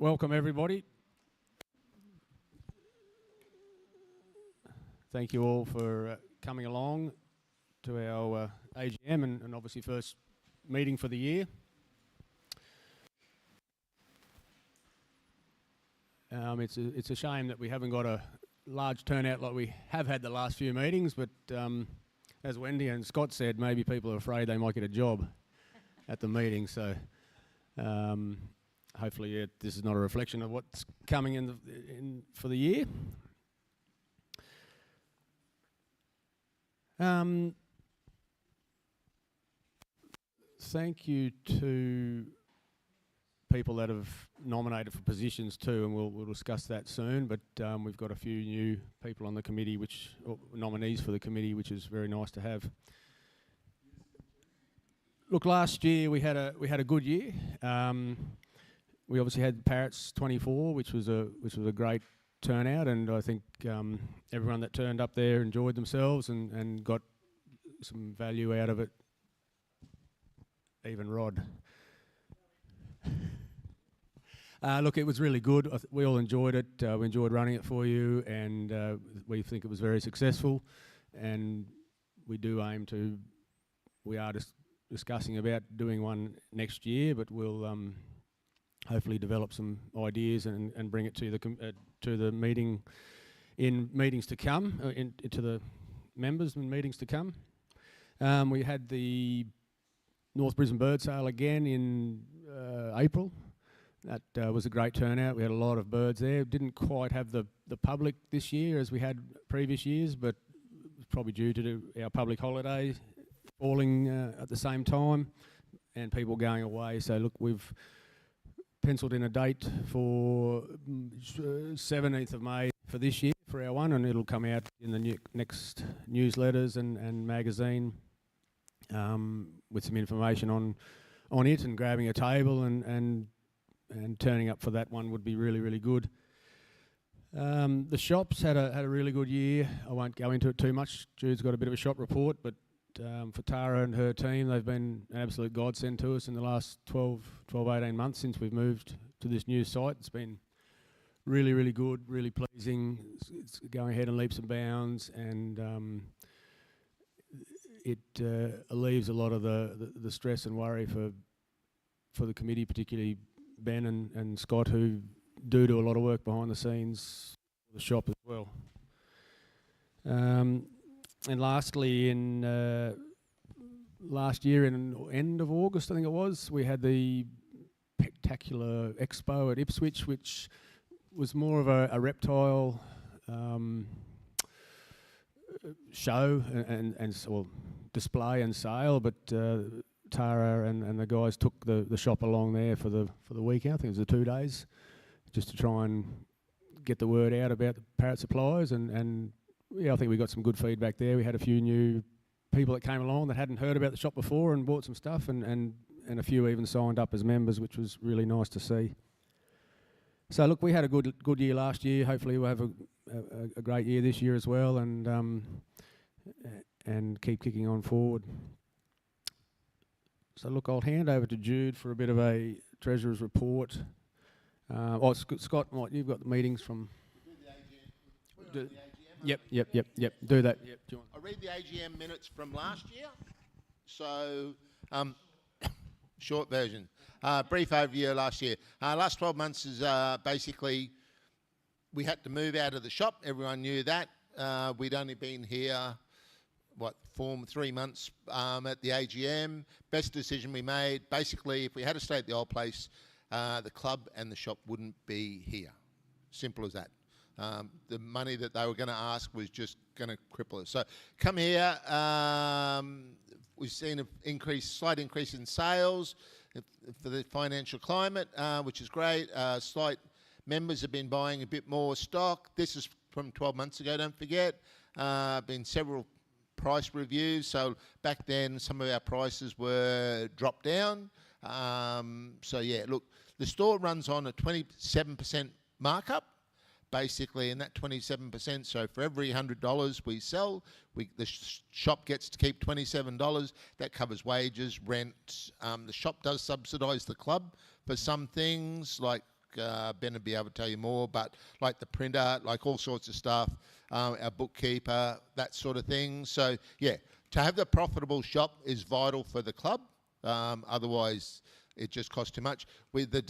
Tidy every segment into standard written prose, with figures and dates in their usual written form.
Welcome everybody. Thank you all for coming along to our AGM and obviously first meeting for the year. It's a shame that we haven't got a large turnout like we have had the last few meetings, but as Wendy and Scott said, maybe people are afraid they might get a job at the meeting, so hopefully this is not a reflection of what's coming in for the year. Thank you to people that have nominated for positions too, and we'll discuss that soon, but we've got a few new people on the committee, or nominees for the committee, which is very nice to have. Look, last year we had a good year. We obviously had Parrots 24, which was a great turnout, and I think everyone that turned up there enjoyed themselves and got some value out of it. Even Rod. Look, it was really good. We all enjoyed it. We enjoyed running it for you, and we think it was very successful. And we do aim to. We are just discussing about doing one next year, but we'll hopefully develop some ideas and bring it to the meeting in meetings to come, to the members in meetings to come. We had the North Brisbane Bird Sale again in April. That was a great turnout. We had a lot of birds there. Didn't quite have the public this year as we had previous years, but it was probably due to our public holiday falling at the same time and people going away. So look, we've penciled in a date for 17th of May for this year for our one, and it'll come out in the next newsletters and magazine with some information on it, and grabbing a table and turning up for that one would be really, really good. The shops had a really good year. I won't go into it too much. Jude's got a bit of a shop report, but for Tara and her team, they've been an absolute godsend to us in the last 18 months since we've moved to this new site. It's been really, really good, really pleasing. It's going ahead in leaps and bounds, and it alleviates a lot of the stress and worry for the committee, particularly Ben and Scott, who do a lot of work behind the scenes for the shop as well. And lastly, in last year, in end of August, I think it was, we had the Spectacular Expo at Ipswich, which was more of a reptile show and display and sale, but Tara and the guys took the shop along there for the weekend. I think it was the 2 days, just to try and get the word out about the Parrot suppliers, and yeah, I think we got some good feedback there. We had a few new people that came along that hadn't heard about the shop before and bought some stuff, and a few even signed up as members, which was really nice to see. So look, we had a good year last year. Hopefully we'll have a great year this year as well, and keep kicking on forward. So look, I'll hand over to Jude for a bit of a Treasurer's report. Scott, you've got the meetings from... Do the AGM. Yep. Do that. Yep. I'll read the AGM minutes from last year. So, short version. Brief overview last year. Last 12 months is basically, we had to move out of the shop. Everyone knew that. We'd only been here, 3 months at the AGM. Best decision we made. Basically, if we had to stay at the old place, the club and the shop wouldn't be here. Simple as that. The money that they were going to ask was just going to cripple us. So come here. We've seen a slight increase in sales for the financial climate, which is great. Slight members have been buying a bit more stock. This is from 12 months ago, don't forget. Been several price reviews. So back then, some of our prices were dropped down. So yeah, look, the store runs on a 27% markup, basically, and that 27%, so for every $100 we sell, the shop gets to keep $27. That covers wages, rent. The shop does subsidise the club for some things, like Ben will be able to tell you more, but like the printer, like all sorts of stuff, our bookkeeper, that sort of thing. So yeah, to have the profitable shop is vital for the club. Otherwise, it just costs too much. With the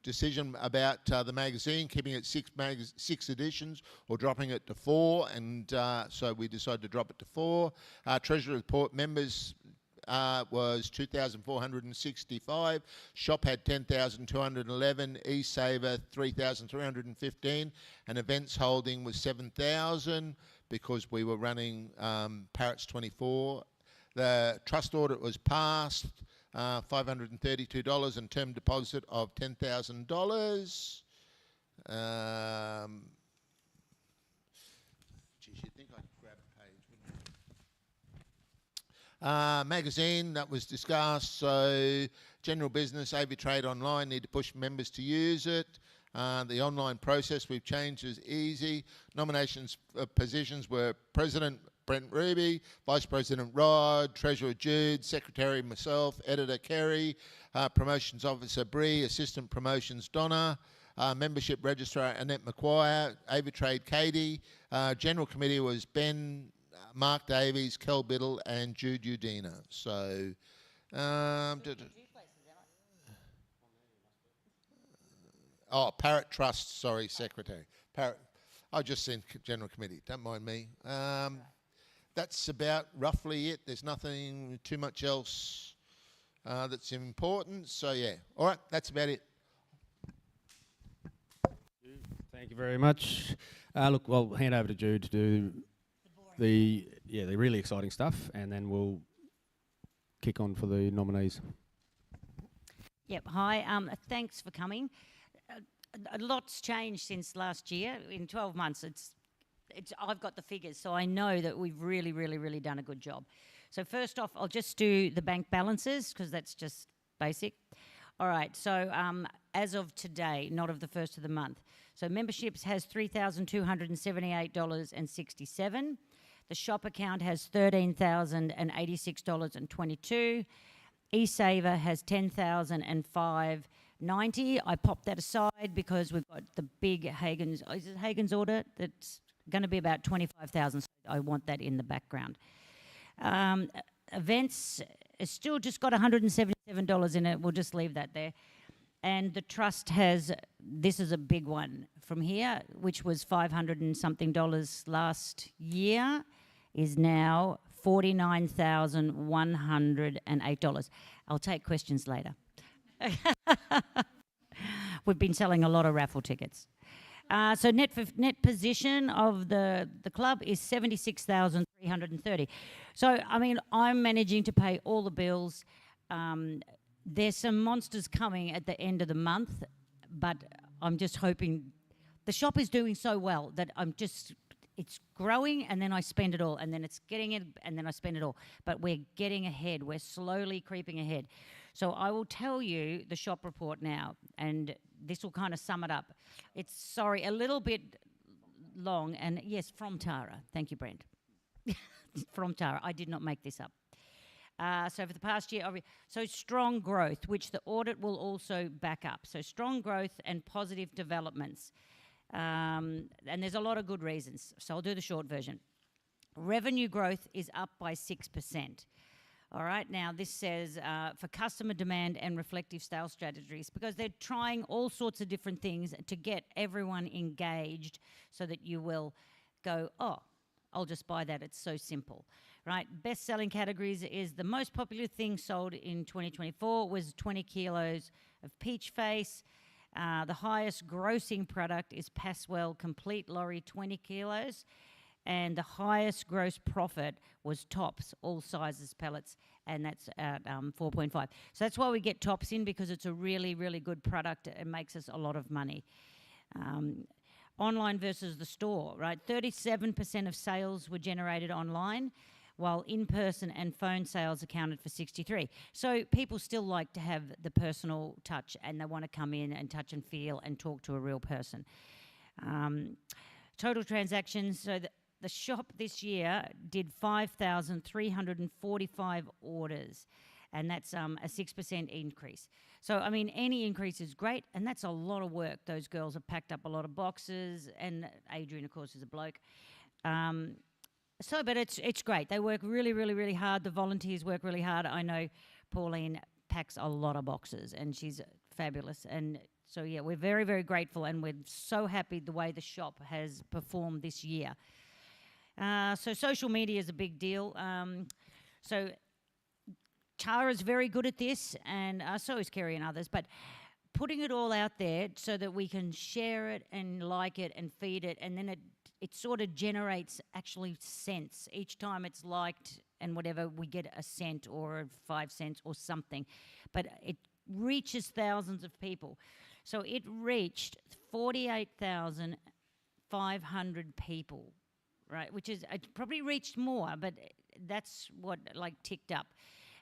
decision about the magazine, keeping it six editions or dropping it to 4, and so we decided to drop it to 4. Treasury report members was 2,465. Shop had 10,211. eSaver 3,315, and events holding was 7,000 because we were running Parrots 24. The trust audit was passed. $532 and term deposit of $10,000. Geez, you'd think I could grab a page, wouldn't you? Magazine, that was discussed. So general business, AV Trade Online, need to push members to use it. The online process we've changed is easy. Nominations positions were President Brent Ruby, Vice President Rod, Treasurer Jude, Secretary myself, Editor Kerry, Promotions Officer Bree, Assistant Promotions Donna, Membership Registrar Annette McGuire, AviTrade Katie, General Committee was Ben, Mark Davies, Kel Biddle and Jude Udina. So, Parrot Trust, sorry, Secretary. Parrot, I just sent General Committee, don't mind me. That's about roughly it. There's nothing too much else that's important. So yeah, all right, that's about it. Thank you very much. Look, I'll hand over to Jude to do the really exciting stuff, and then we'll kick on for the nominees. Yep. Hi. Thanks for coming. A lot's changed since last year. In 12 months, I've got the figures, so I know that we've really done a good job. So first off, I'll just do the bank balances because that's just basic. All right, so as of today, not of the first of the month. So memberships has $3,278.67. The shop account has $13,086.22. eSaver has $10,005.90. I popped that aside because we've got the big Hagen's. Is it Hagen's order that's going to be about 25,000, so I want that in the background. Events has still just got $177 in it. We'll just leave that there. And the trust has, this is a big one from here, which was $500 and something last year, is now $49,108. I'll take questions later. We've been selling a lot of raffle tickets. So net position of the club is $76,330. So, I mean, I'm managing to pay all the bills. There's some monsters coming at the end of the month, but I'm just hoping the shop is doing so well that it's growing and then I spend it all, and then it's getting it and then I spend it all. But we're getting ahead. We're slowly creeping ahead. So I will tell you the shop report now, and this will kind of sum it up. It's, a little bit long, and yes, from Tara. Thank you, Brent. From Tara. I did not make this up. So for the past year, so strong growth, which the audit will also back up. So strong growth and positive developments. And there's a lot of good reasons. So I'll do the short version. Revenue growth is up by 6%. All right, now this says for customer demand and reflective sales strategies, because they're trying all sorts of different things to get everyone engaged so that you will go, oh, I'll just buy that, it's so simple, right? Best-selling categories is the most popular thing sold in 2024 was 20 kilos of peach face. The highest grossing product is Passwell Complete Lorry 20 kilos. And the highest gross profit was Tops, all sizes pellets, and that's at 4.5. So that's why we get Tops in, because it's a really good product. It makes us a lot of money. Online versus the store, right? 37% of sales were generated online, while in-person and phone sales accounted for 63%. So people still like to have the personal touch, and they want to come in and touch and feel and talk to a real person. Total transactions, so the shop this year did 5,345 orders, and that's a 6% increase. So, I mean, any increase is great, and that's a lot of work. Those girls have packed up a lot of boxes, and Adrian, of course, is a bloke. But it's great. They work really, really, really hard. The volunteers work really hard. I know Pauline packs a lot of boxes, and she's fabulous. And so, yeah, we're very, very grateful, and we're so happy the way the shop has performed this year. So social media is a big deal. So Tara's very good at this, and so is Kerry and others. But putting it all out there so that we can share it and like it and feed it, and then it sort of generates actually cents. Each time it's liked and whatever, we get a cent or 5 cents or something. But it reaches thousands of people. So it reached 48,500 people, right? Which is, it probably reached more, but that's what ticked up.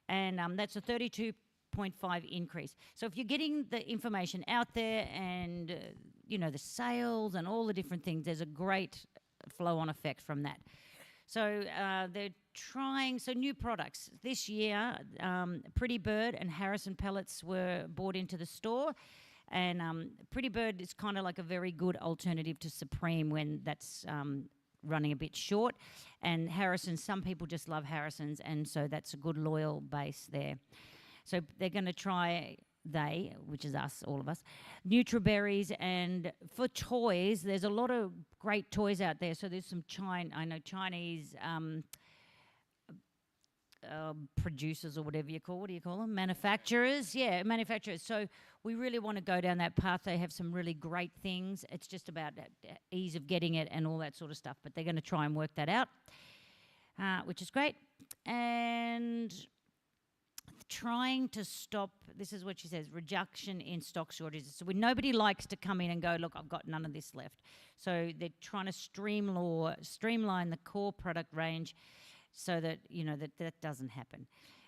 And that's a 32.5 increase. So if you're getting the information out there and, the sales and all the different things, there's a great flow-on effect from that. So they're trying, new products. This year, Pretty Bird and Harrison pellets were brought into the store. And Pretty Bird is kind of like a very good alternative to Supreme when that's running a bit short. And Harrison, some people just love Harrisons, and so that's a good loyal base there. So they're going to try, which is us, all of us, Nutriberries. And for toys, there's a lot of great toys out there. So there's some Chinese producers, or what do you call them? Manufacturers. Yeah, manufacturers. So we really want to go down that path. They have some really great things. It's just about ease of getting it and all that sort of stuff. But they're going to try and work that out, which is great. And trying to stop, this is what she says, reduction in stock shortages. So when nobody likes to come in and go, look, I've got none of this left. So they're trying to streamline the core product range so that, that doesn't happen.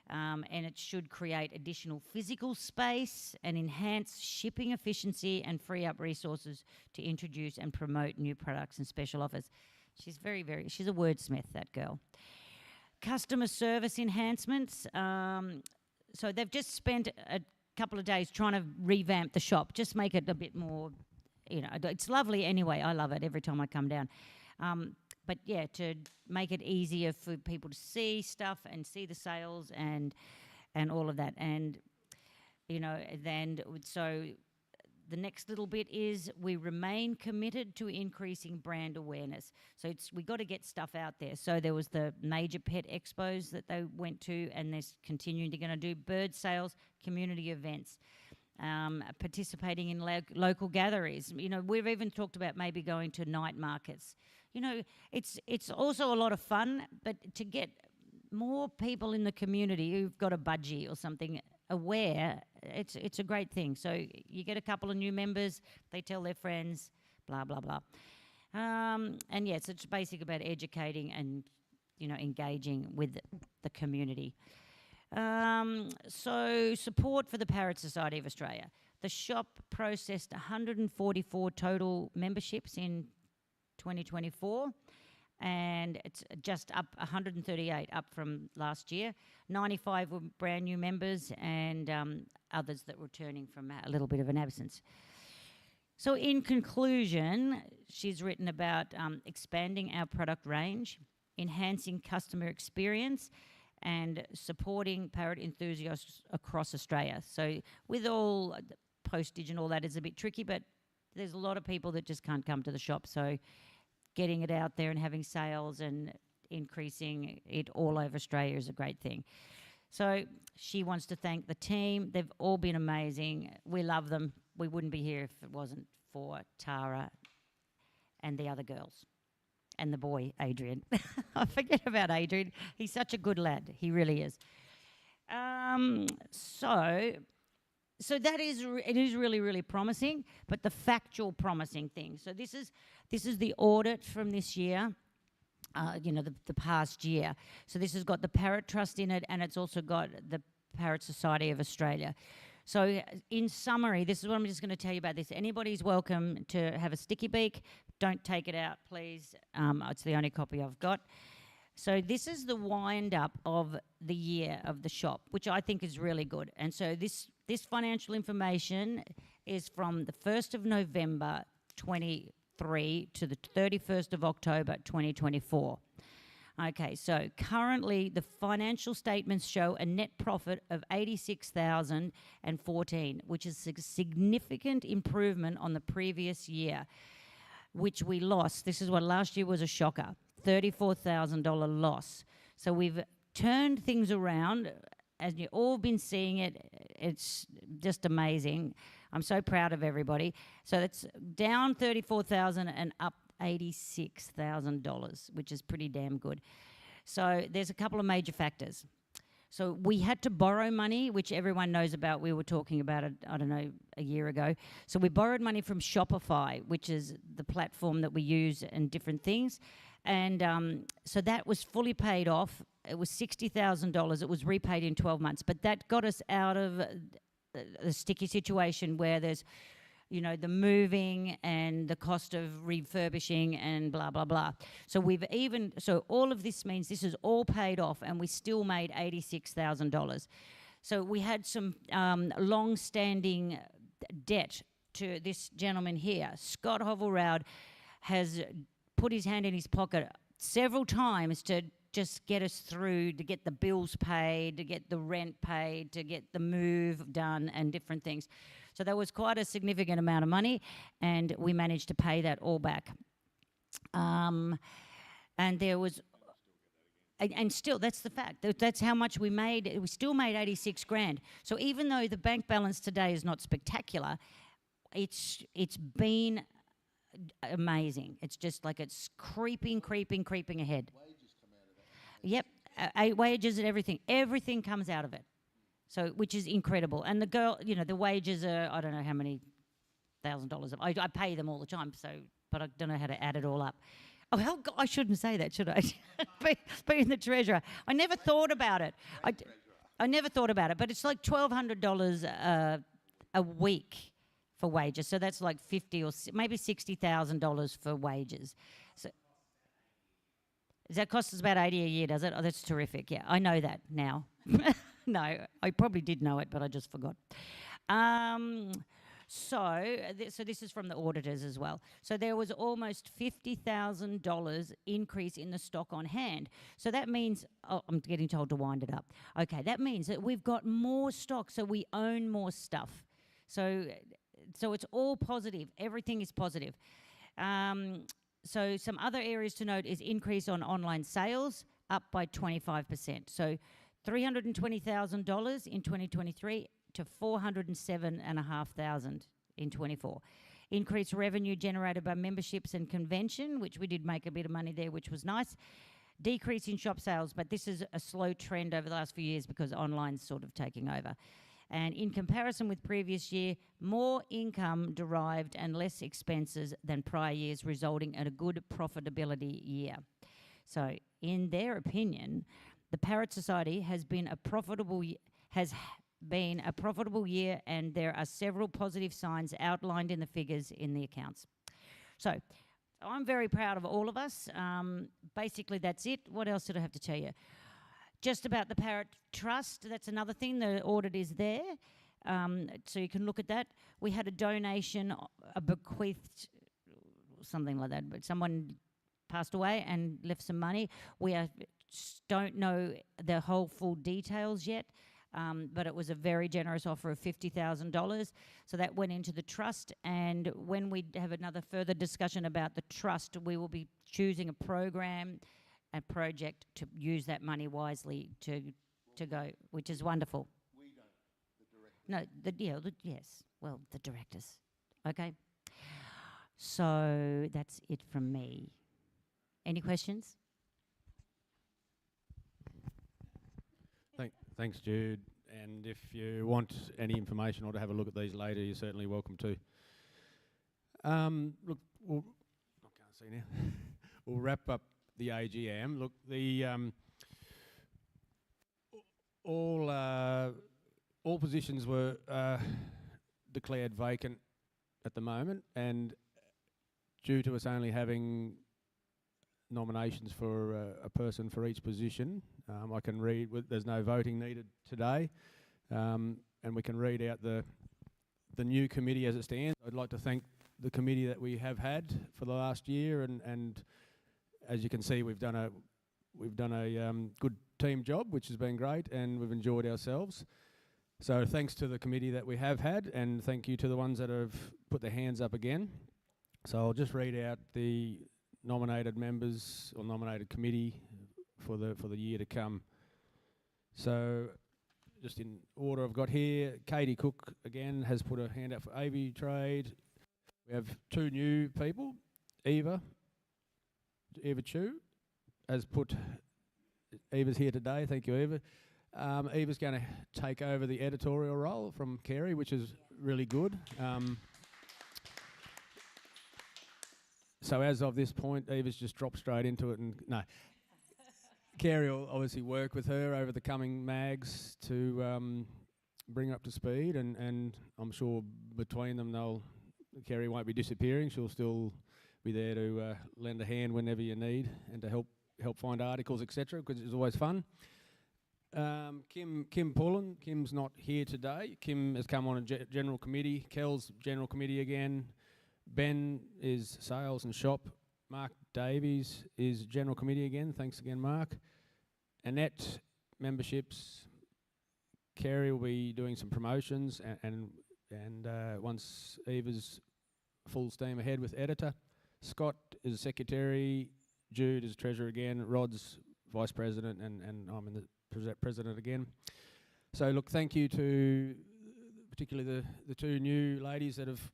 And it should create additional physical space and enhance shipping efficiency and free up resources to introduce and promote new products and special offers. She's she's a wordsmith, that girl. Customer service enhancements. So they've just spent a couple of days trying to revamp the shop, just make it a bit more, it's lovely anyway. I love it every time I come down. But yeah, to make it easier for people to see stuff and see the sales and all of that. And, so the next little bit is we remain committed to increasing brand awareness. So we got to get stuff out there. So there was the major pet expos that they went to, and they're continuing to going to do bird sales, community events, participating in local gatherings. We've even talked about maybe going to night markets. It's also a lot of fun, but to get more people in the community who've got a budgie or something aware, it's a great thing. So you get a couple of new members, they tell their friends, blah, blah, blah. And yes, it's basically about educating and, engaging with the community. So support for the Parrot Society of Australia. The shop processed 144 total memberships in 2024, and it's just up 138 up from last year. 95 were brand new members, and others that were returning from a little bit of an absence. So in conclusion, she's written about expanding our product range, enhancing customer experience, and supporting parrot enthusiasts across Australia. So with all the postage and all that is a bit tricky, but there's a lot of people that just can't come to the shop. So getting it out there and having sales and increasing it all over Australia is a great thing. So she wants to thank the team. They've all been amazing. We love them. We wouldn't be here if it wasn't for Tara and the other girls. And the boy, Adrian. I forget about Adrian. He's such a good lad. He really is. So that is it is really, really promising, but the factual promising thing. So this is the audit from this year, the past year. So this has got the Parrot Trust in it, and it's also got the Parrot Society of Australia. So in summary, this is what I'm just going to tell you about this. Anybody's welcome to have a sticky beak. Don't take it out, please. It's the only copy I've got. So this is the wind up of the year of the shop, which I think is really good. And so this financial information is from the 1st of November 23 to the 31st of October 2024. Okay, so currently the financial statements show a net profit of $86,014, which is a significant improvement on the previous year, which we lost. This is what last year was a shocker, $34,000 loss. So we've turned things around. As you've all been seeing it, it's just amazing. I'm so proud of everybody. So that's down $34,000 and up $86,000, which is pretty damn good. So there's a couple of major factors. So we had to borrow money, which everyone knows about. We were talking about it, I don't know, a year ago. So we borrowed money from Shopify, which is the platform that we use and different things. And so that was fully paid off. It was $60,000. It was repaid in 12 months. But that got us out of the sticky situation where there's, you know, the moving and the cost of refurbishing and blah, blah, blah. So so all of this means this is all paid off and we still made $86,000. So we had some long-standing debt to this gentleman here. Scott Hovelraud has put his hand in his pocket several times to just get us through, to get the bills paid, to get the rent paid, to get the move done and different things. So that was quite a significant amount of money, and we managed to pay that all back. And there was, and still, that's the fact. That's how much we made. We still made 86 grand. So even though the bank balance today is not spectacular, it's been amazing. It's just like it's creeping ahead. Wages come out of that. Yep, wages and everything comes out of it. So, which is incredible. And the girl, you know, the wages are, I don't know how many $1,000. I pay them all the time, so, but I don't know how to add it all up. Oh, hell, God, I shouldn't say that, should I? Being the treasurer. I never thought about it. I never thought about it, but it's like $1,200 a week for wages. So that's like $50,000 or maybe $60,000 for wages. So, does that cost us about $80 a year, does it? Oh, that's terrific. Yeah, I know that now. No, I probably did know it, but I just forgot. So this is from the auditors as well. So there was almost $50,000 increase in the stock on hand. So that means, oh, I'm getting told to wind it up. Okay, that means that we've got more stock, so we own more stuff. So it's all positive. Everything is positive. So some other areas to note is increase on online sales, up by 25%. So $320,000 in 2023 to $407,500 in 24. Increased revenue generated by memberships and convention, which we did make a bit of money there, which was nice. Decrease in shop sales, but this is a slow trend over the last few years because online's sort of taking over. And in comparison with previous year, more income derived and less expenses than prior years, resulting in a good profitability year. So in their opinion, the Parrot Society has been a profitable year, and there are several positive signs outlined in the figures in the accounts. So I'm very proud of all of us. Basically, that's it. What else did I have to tell you? Just about the Parrot Trust, that's another thing. The audit is there, so you can look at that. We had a donation, a bequeathed, something like that, but someone passed away and left some money. We don't know the whole full details yet, but it was a very generous offer of $50,000. So that went into the trust, and when we have another further discussion about the trust, we will be choosing a program, a project to use that money wisely to go, which is wonderful. We don't, the directors. No, the directors. Okay. So that's it from me. Any questions? Thanks, Jude. And if you want any information or to have a look at these later, you're certainly welcome to. Look, I can't see now. We'll wrap up the AGM. Look, the all positions were declared vacant at the moment, and due to us only having nominations for a person for each position. I can read, there's no voting needed today, and we can read out the new committee as it stands. I'd like to thank the committee that we have had for the last year, and as you can see, we've done a good team job, which has been great, and we've enjoyed ourselves. So thanks to the committee that we have had, and thank you to the ones that have put their hands up again. So I'll just read out the nominated members or nominated committee for the year to come. So just in order I've got here, Katie Cook again has put her hand up for AV Trade. We have two new people. Eva Chu has put, Eva's here today, thank you Eva. Eva's going to take over the editorial role from Kerry, which is really good. So as of this point, Eva's just dropped straight into it, and no. Kerry will obviously work with her over the coming mags to bring her up to speed, and I'm sure between them Kerry won't be disappearing. She'll still be there to lend a hand whenever you need and to help find articles, etc., because it's always fun. Kim Pullen. Kim's not here today. Kim has come on a general committee. Kel's general committee again. Ben is sales and shop. Mark Davies is general committee again. Thanks again, Mark. Annette, memberships. Kerry will be doing some promotions, and once Eva's full steam ahead with editor. Scott is secretary. Jude is treasurer again. Rod's vice president, and I'm in the president again. So look, thank you to particularly the two new ladies that have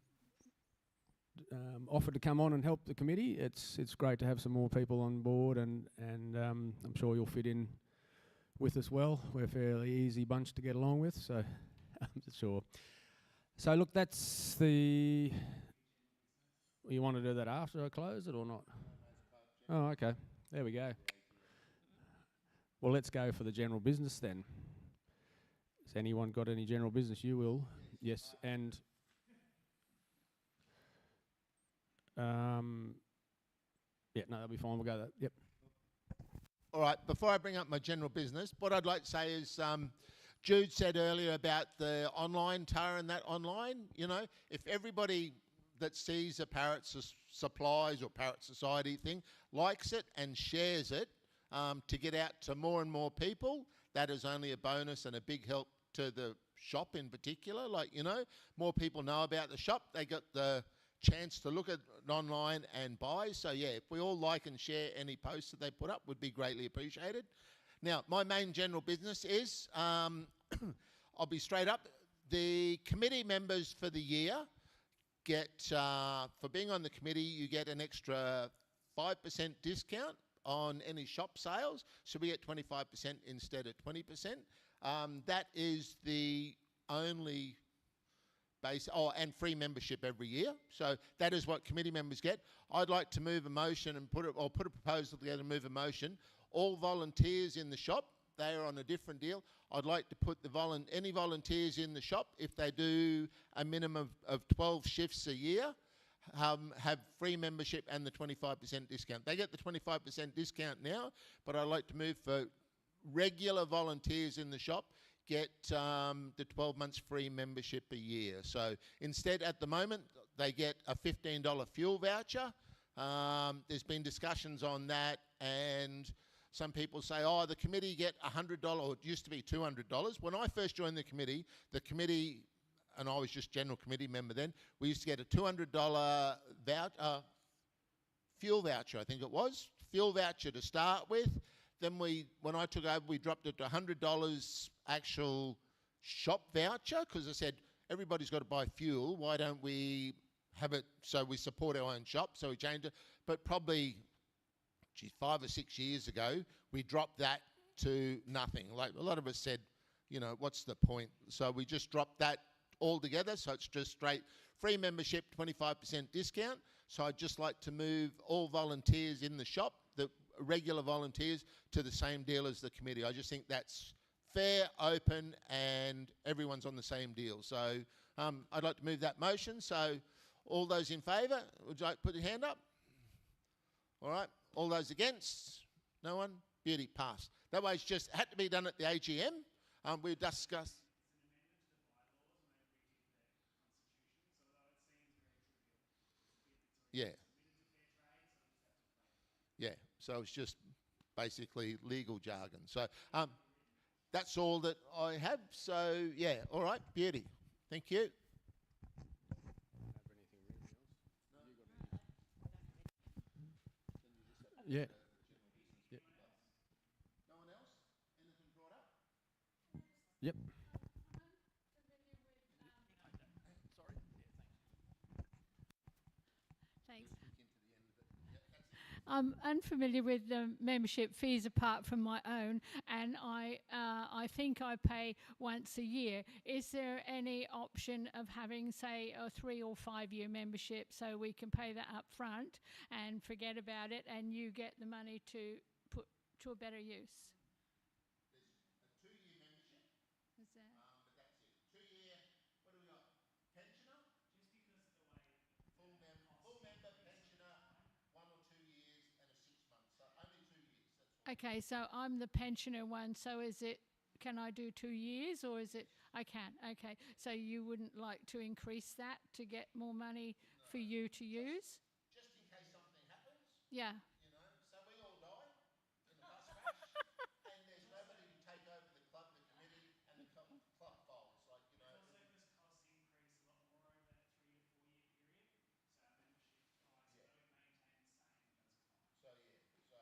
offered to come on and help the committee. It's great to have some more people on board, and I'm sure you'll fit in with us well. We're a fairly easy bunch to get along with, so I'm sure. So look, that's the... You want to do that after I close it or not? Oh, okay. There we go. Well, let's go for the general business then. Has anyone got any general business? You will. Yes, and... yeah, no, that'll be fine. We'll go that. Yep. All right, before I bring up my general business, what I'd like to say is Jude said earlier about the online, Tara, and that online, you know, if everybody that sees a Parrot Supplies or Parrot Society thing likes it and shares it to get out to more and more people, that is only a bonus and a big help to the shop in particular. Like, you know, more people know about the shop, they got the chance to look at it online and buy. So yeah, if we all like and share any posts that they put up, would be greatly appreciated. Now, my main general business is, I'll be straight up, the committee members for the year get, for being on the committee, you get an extra 5% discount on any shop sales. So we get 25% instead of 20%. That is the only base, and free membership every year. So that is what committee members get. I'd like to move a motion and put a proposal together and move a motion. All volunteers in the shop, they are on a different deal. I'd like to put any volunteers in the shop, if they do a minimum of 12 shifts a year, have free membership and the 25% discount. They get the 25% discount now, but I'd like to move for regular volunteers in the shop, get the 12 months free membership a year. So instead, at the moment, they get a $15 fuel voucher. There's been discussions on that, and some people say, oh, the committee get $100, or it used to be $200. When I first joined the committee, and I was just general committee member then, we used to get a $200 fuel voucher, I think it was, fuel voucher to start with. Then when I took over, we dropped it to $100 actual shop voucher, because I said, everybody's got to buy fuel. Why don't we have it so we support our own shop? So we changed it. But probably, 5 or 6 years ago, we dropped that to nothing. Like a lot of us said, you know, what's the point? So we just dropped that altogether. So it's just straight free membership, 25% discount. So I'd just like to move all volunteers in the shop, the regular volunteers, to the same deal as the committee. I just think that's fair, open, and everyone's on the same deal. So I'd like to move that motion. So all those in favour, would you like to put your hand up? All right. All those against? No one? Beauty, passed. That way it's just had to be done at the AGM. We discussed. Yeah. Yeah, so it's just basically legal jargon. So that's all that I have. So, yeah, all right, beauty. Thank you. Yeah. Yep. No one else? Anything brought up? Yep. Thanks. I'm unfamiliar with the membership fees apart from my own, and I think I pay once a year. Is there any option of having, say, a 3 or 5 year membership so we can pay that up front and forget about it, and you get the money to put to a better use? There's a 2-year membership, Is that? but that's it. 2-year, what do we got? Pensioner? Just because of the way Full member, pensioner, 1 or 2 years and a 6 months. So only 2 years, that's all. Okay, so I'm the pensioner one, so is it, can I do 2 years or is it, I can, okay. So you wouldn't like to increase that to get more money for you to use? Just in case something happens, Yeah, you know, so we all die in a bus crash and there's nobody to take over the club, the committee and the club files, like, you know. also because costs increase a lot more over that 3 to 4 year period, so our membership price, although it maintains the same, does climb. So, yeah, so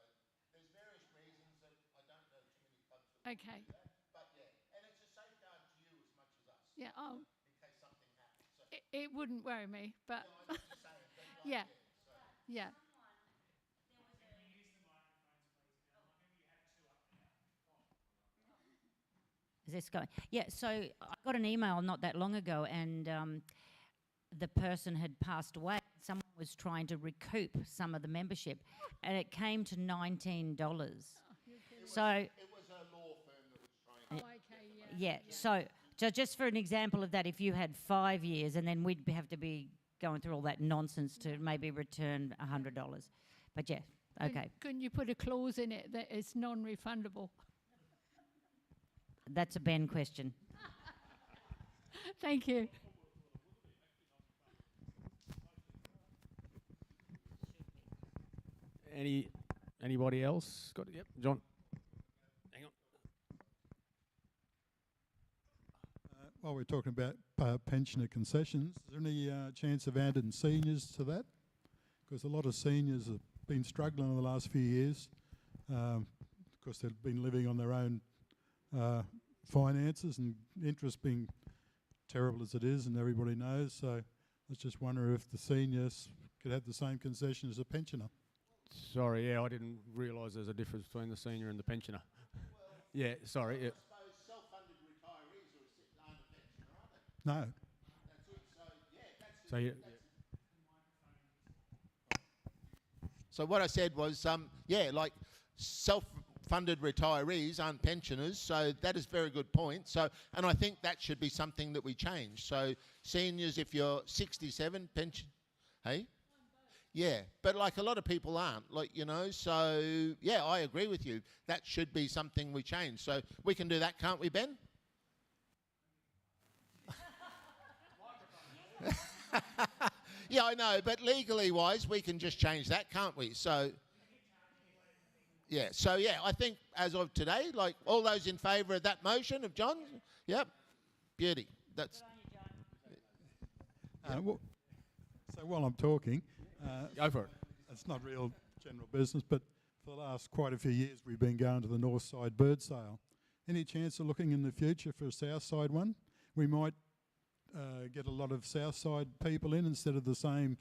there's various reasons that I don't know too many clubs that okay. do that. But, yeah, and it's a safeguard to you as much as us. Yeah, oh, In case something happens. So, it wouldn't worry me, but no, I'm just saying, but like, yeah, so. yeah. Can you use the microphones, please, Bill? I remember you had 2 up there. Is this going? Yeah, so I got an email not that long ago, and the person had passed away. Someone was trying to recoup some of the membership, and it came to $19. So, It was a law firm that was trying to. Oh, okay, yeah. yeah, so just for an example of that, if you had 5 years, and then we'd have to be going through all that nonsense to maybe return $100. But yeah, okay, Couldn't you put a clause in it that it's non-refundable? that's a Ben question. Thank you. Anybody else got it? Yep, John. Hang on. While we're talking about pensioner concessions, is there any chance of adding seniors to that? Because a lot of seniors have been struggling in the last few years. Because they've been living on their own finances, and interest being terrible as it is, and everybody knows. So I was just wondering if the seniors could have the same concession as a pensioner. Sorry, yeah, I didn't realise there's a difference between the senior and the pensioner. Yeah, sorry. Yeah. I suppose self-funded retirees aren't a pensioner, are they? No. That's it. So, yeah, that's So it. So what I said was, yeah, like self-funded retirees aren't pensioners, so that is a very good point. So, and I think that should be something that we change. So seniors, if you're 67, pension, hey? Yeah, but like a lot of people aren't, like, you know, so yeah, I agree with you. That should be something we change. So we can do that, can't we, Ben? Yeah, I know, but legally wise, we can just change that, can't we? So, yeah, I think as of today, like all those in favour of that motion of John, yep, beauty. That's. So while I'm talking, Go for it. it's not real general business, but for the last quite a few years we've been going to the North Side bird sale. Any chance of looking in the future for a South Side one? We might get a lot of South Side people in instead of the same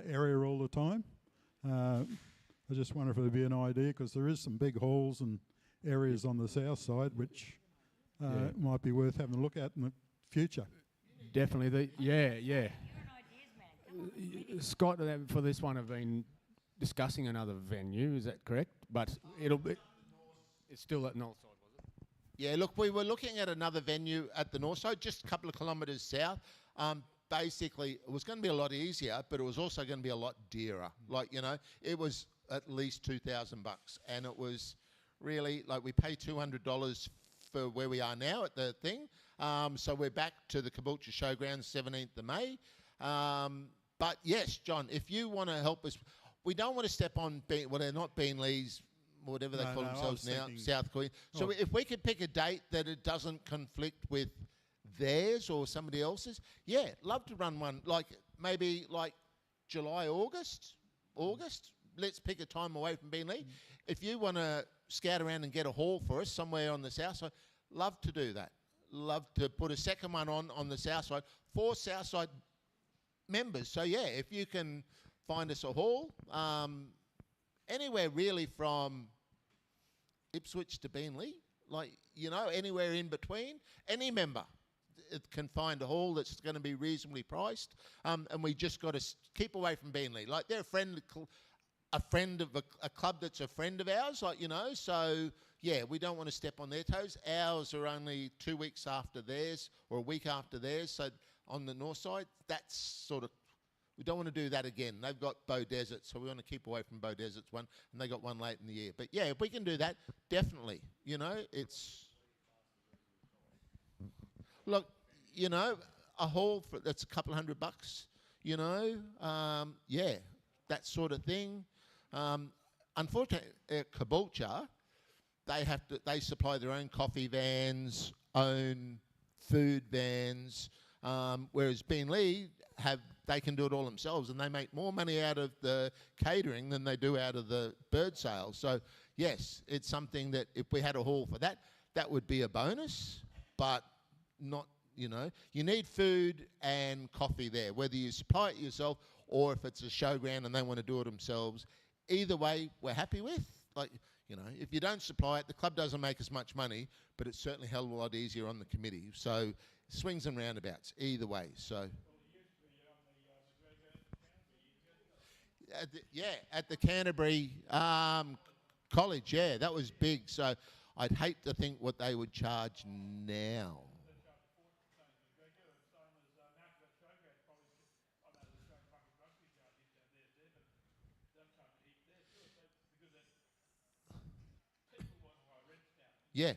area all the time. I just wonder if it would be an idea, because there is some big halls and areas on the South Side which might be worth having a look at in the future. Definitely. Scott, for this one, have been discussing another venue. Is that correct? But it's still at North Side, was it? Yeah, look, we were looking at another venue at the north side, just a couple of kilometres south. Basically, it was going to be a lot easier, but it was also going to be a lot dearer. Like, you know, it was at least $2,000, and it was really like we pay $200 for where we are now at the thing. So we're back to the Caboolture Showgrounds, 17th of May. But yes, John, if you want to help us, we don't want to step on, well, they're not Beanleys, whatever they call I themselves was now, thinking- South Queen. So if we could pick a date that it doesn't conflict with theirs or somebody else's, yeah, love to run one, like maybe like July, August. Let's pick a time away from Beanley. If you want to scout around and get a hall for us somewhere on the south side, love to do that. Love to put a second one on the south side for south side members. So yeah, if you can find us a hall, anywhere really from Ipswich to Beanley, like, you know, anywhere in between, any member it can find a hall that's going to be reasonably priced, and we just got to keep away from Beanley. Like, they're a friend of a club that's a friend of ours, like, you know, so yeah, we don't want to step on their toes. Ours are only 2 weeks after theirs, or a week after theirs, so on the north side, that's sort of, we don't want to do that again. They've got Bow Desert, so we want to keep away from Bow Desert's one, and they got one late in the year. But yeah, if we can do that, definitely, you know, it's... Look, you know, a hall that's a couple $100, you know, yeah, that sort of thing. Unfortunately, at Caboolture, they supply their own coffee vans, own food vans, whereas Beanley they can do it all themselves, and they make more money out of the catering than they do out of the bird sales. So yes, it's something that if we had a hall for that, that would be a bonus, but not, you know, you need food and coffee there, whether you supply it yourself or if it's a showground and they want to do it themselves. Either way, we're happy with. Like, you know, if you don't supply it, the club doesn't make as much money, but it's certainly a hell of a lot easier on the committee. So swings and roundabouts, either way. So. At the Canterbury College, yeah, that was big. So I'd hate to think what they would charge now. Yeah.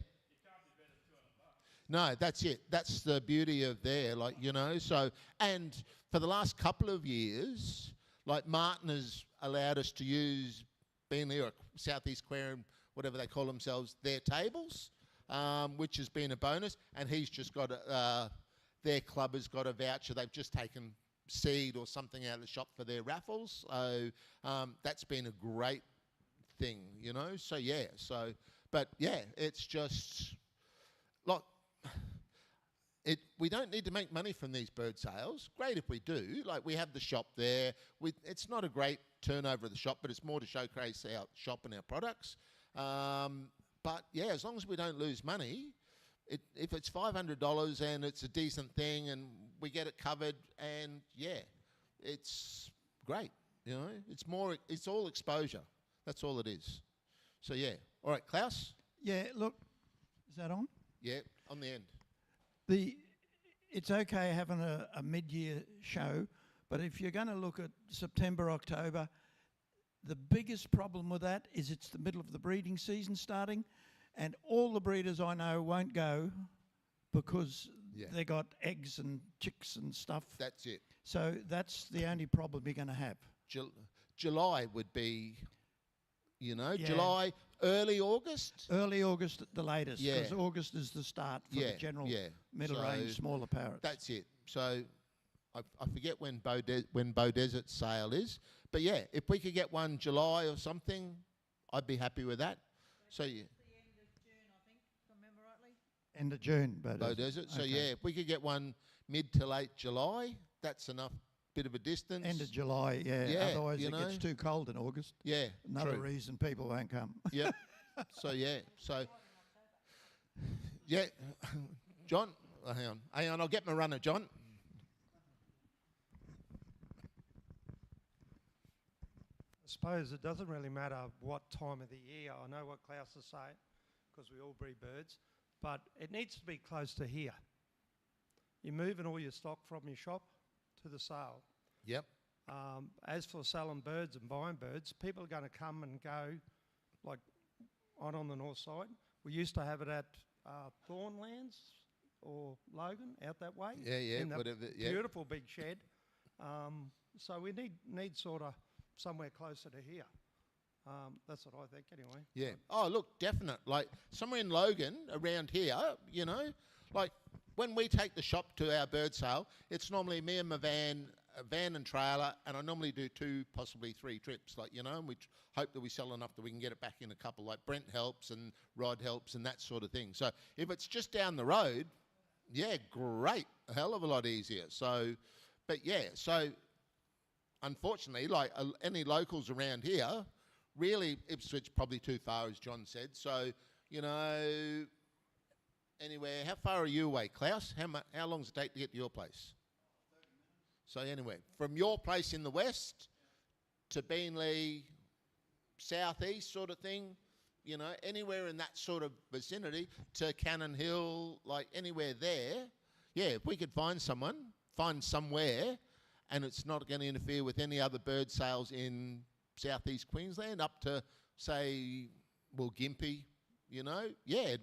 No, that's it. That's the beauty of there, like, you know. So, and for the last couple of years, like, Martin has allowed us to use Beanley or Southeast Queensland, whatever they call themselves, their tables, which has been a bonus. And he's just got their club has got a voucher. They've just taken seed or something out of the shop for their raffles. So that's been a great thing, you know. So yeah. So, but yeah, it's just like. We don't need to make money from these bird sales. Great if we do. Like, we have the shop there. It's not a great turnover of the shop, but it's more to showcase our shop and our products. But yeah, as long as we don't lose money, if it's $500 and it's a decent thing and we get it covered, and yeah, it's great. You know, it's all exposure. That's all it is. So yeah. All right, Klaus? Yeah, look, is that on? Yeah, on the end. It's okay having a mid-year show, but if you're going to look at September, October, the biggest problem with that is it's the middle of the breeding season starting, and all the breeders I know won't go because they got eggs and chicks and stuff. That's it. So that's the only problem you're going to have. July would be, you know, Yeah. July, early August. Early August at the latest, Yeah. because August is the start for the general middle So range smaller parrots. That's it. So I forget when Bow Desert sale is, but yeah, if we could get one July or something, I'd be happy with that. So yeah, End of June, Bow Desert. So okay. yeah, if we could get one mid to late July, that's enough. Bit of a distance. End of July, yeah. Yeah, Otherwise you it gets know. too cold in August. Yeah, Another true. reason people won't come. Yep. So yeah. So yeah, John. Oh, hang on. I'll get my runner, John. I suppose it doesn't really matter what time of the year. I know what Klaus is saying, because we all breed birds, but it needs to be close to here. You're moving all your stock from your shop to the sale. Yep. As for selling birds and buying birds, people are going to come and go, like on the north side. We used to have it at Thornlands or Logan, out that way. Yeah, in that whatever. Yeah. beautiful big shed. So we need sort of somewhere closer to here. That's what I think, anyway. Yeah. Oh, look, definite. Like somewhere in Logan, around here, you know, like when we take the shop to our bird sale, it's normally me and my van and trailer, and I normally do 2, possibly 3 trips, like, you know, and we hope that we sell enough that we can get it back in a couple, like Brent helps and Rod helps and that sort of thing. So if it's just down the road, yeah, great, a hell of a lot easier. So, but yeah, so unfortunately, like any locals around here, really Ipswich probably too far, as John said. So, you know, anywhere, how far are you away, Klaus? How long does it take to get to your place? So anyway, from your place in the west to Beenleigh, southeast sort of thing, you know, anywhere in that sort of vicinity to Cannon Hill, like anywhere there, yeah, if we could find somewhere, and it's not going to interfere with any other bird sales in southeast Queensland up to, say, well, Gympie, you know, yeah,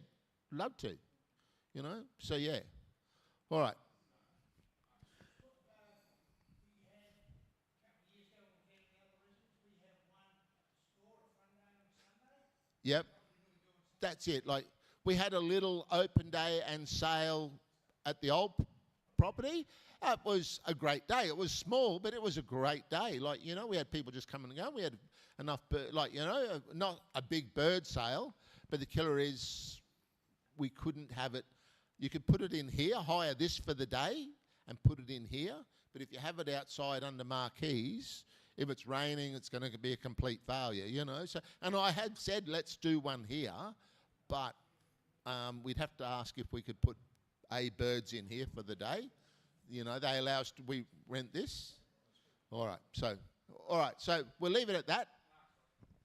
love to, you know, so yeah. All right. Yep, that's it. Like we had a little open day and sale at the old property. It was a great day. It was small, but it was a great day. Like, you know, we had people just coming and going. We had enough, like, you know, not a big bird sale, but the killer is we couldn't have it. You could put it in here, hire this for the day and put it in here. But if you have it outside under marquees, if it's raining, it's going to be a complete failure, you know. So, and I had said, let's do one here, but we'd have to ask if we could put birds in here for the day. You know, they allow us to, we rent this. All right, so we'll leave it at that.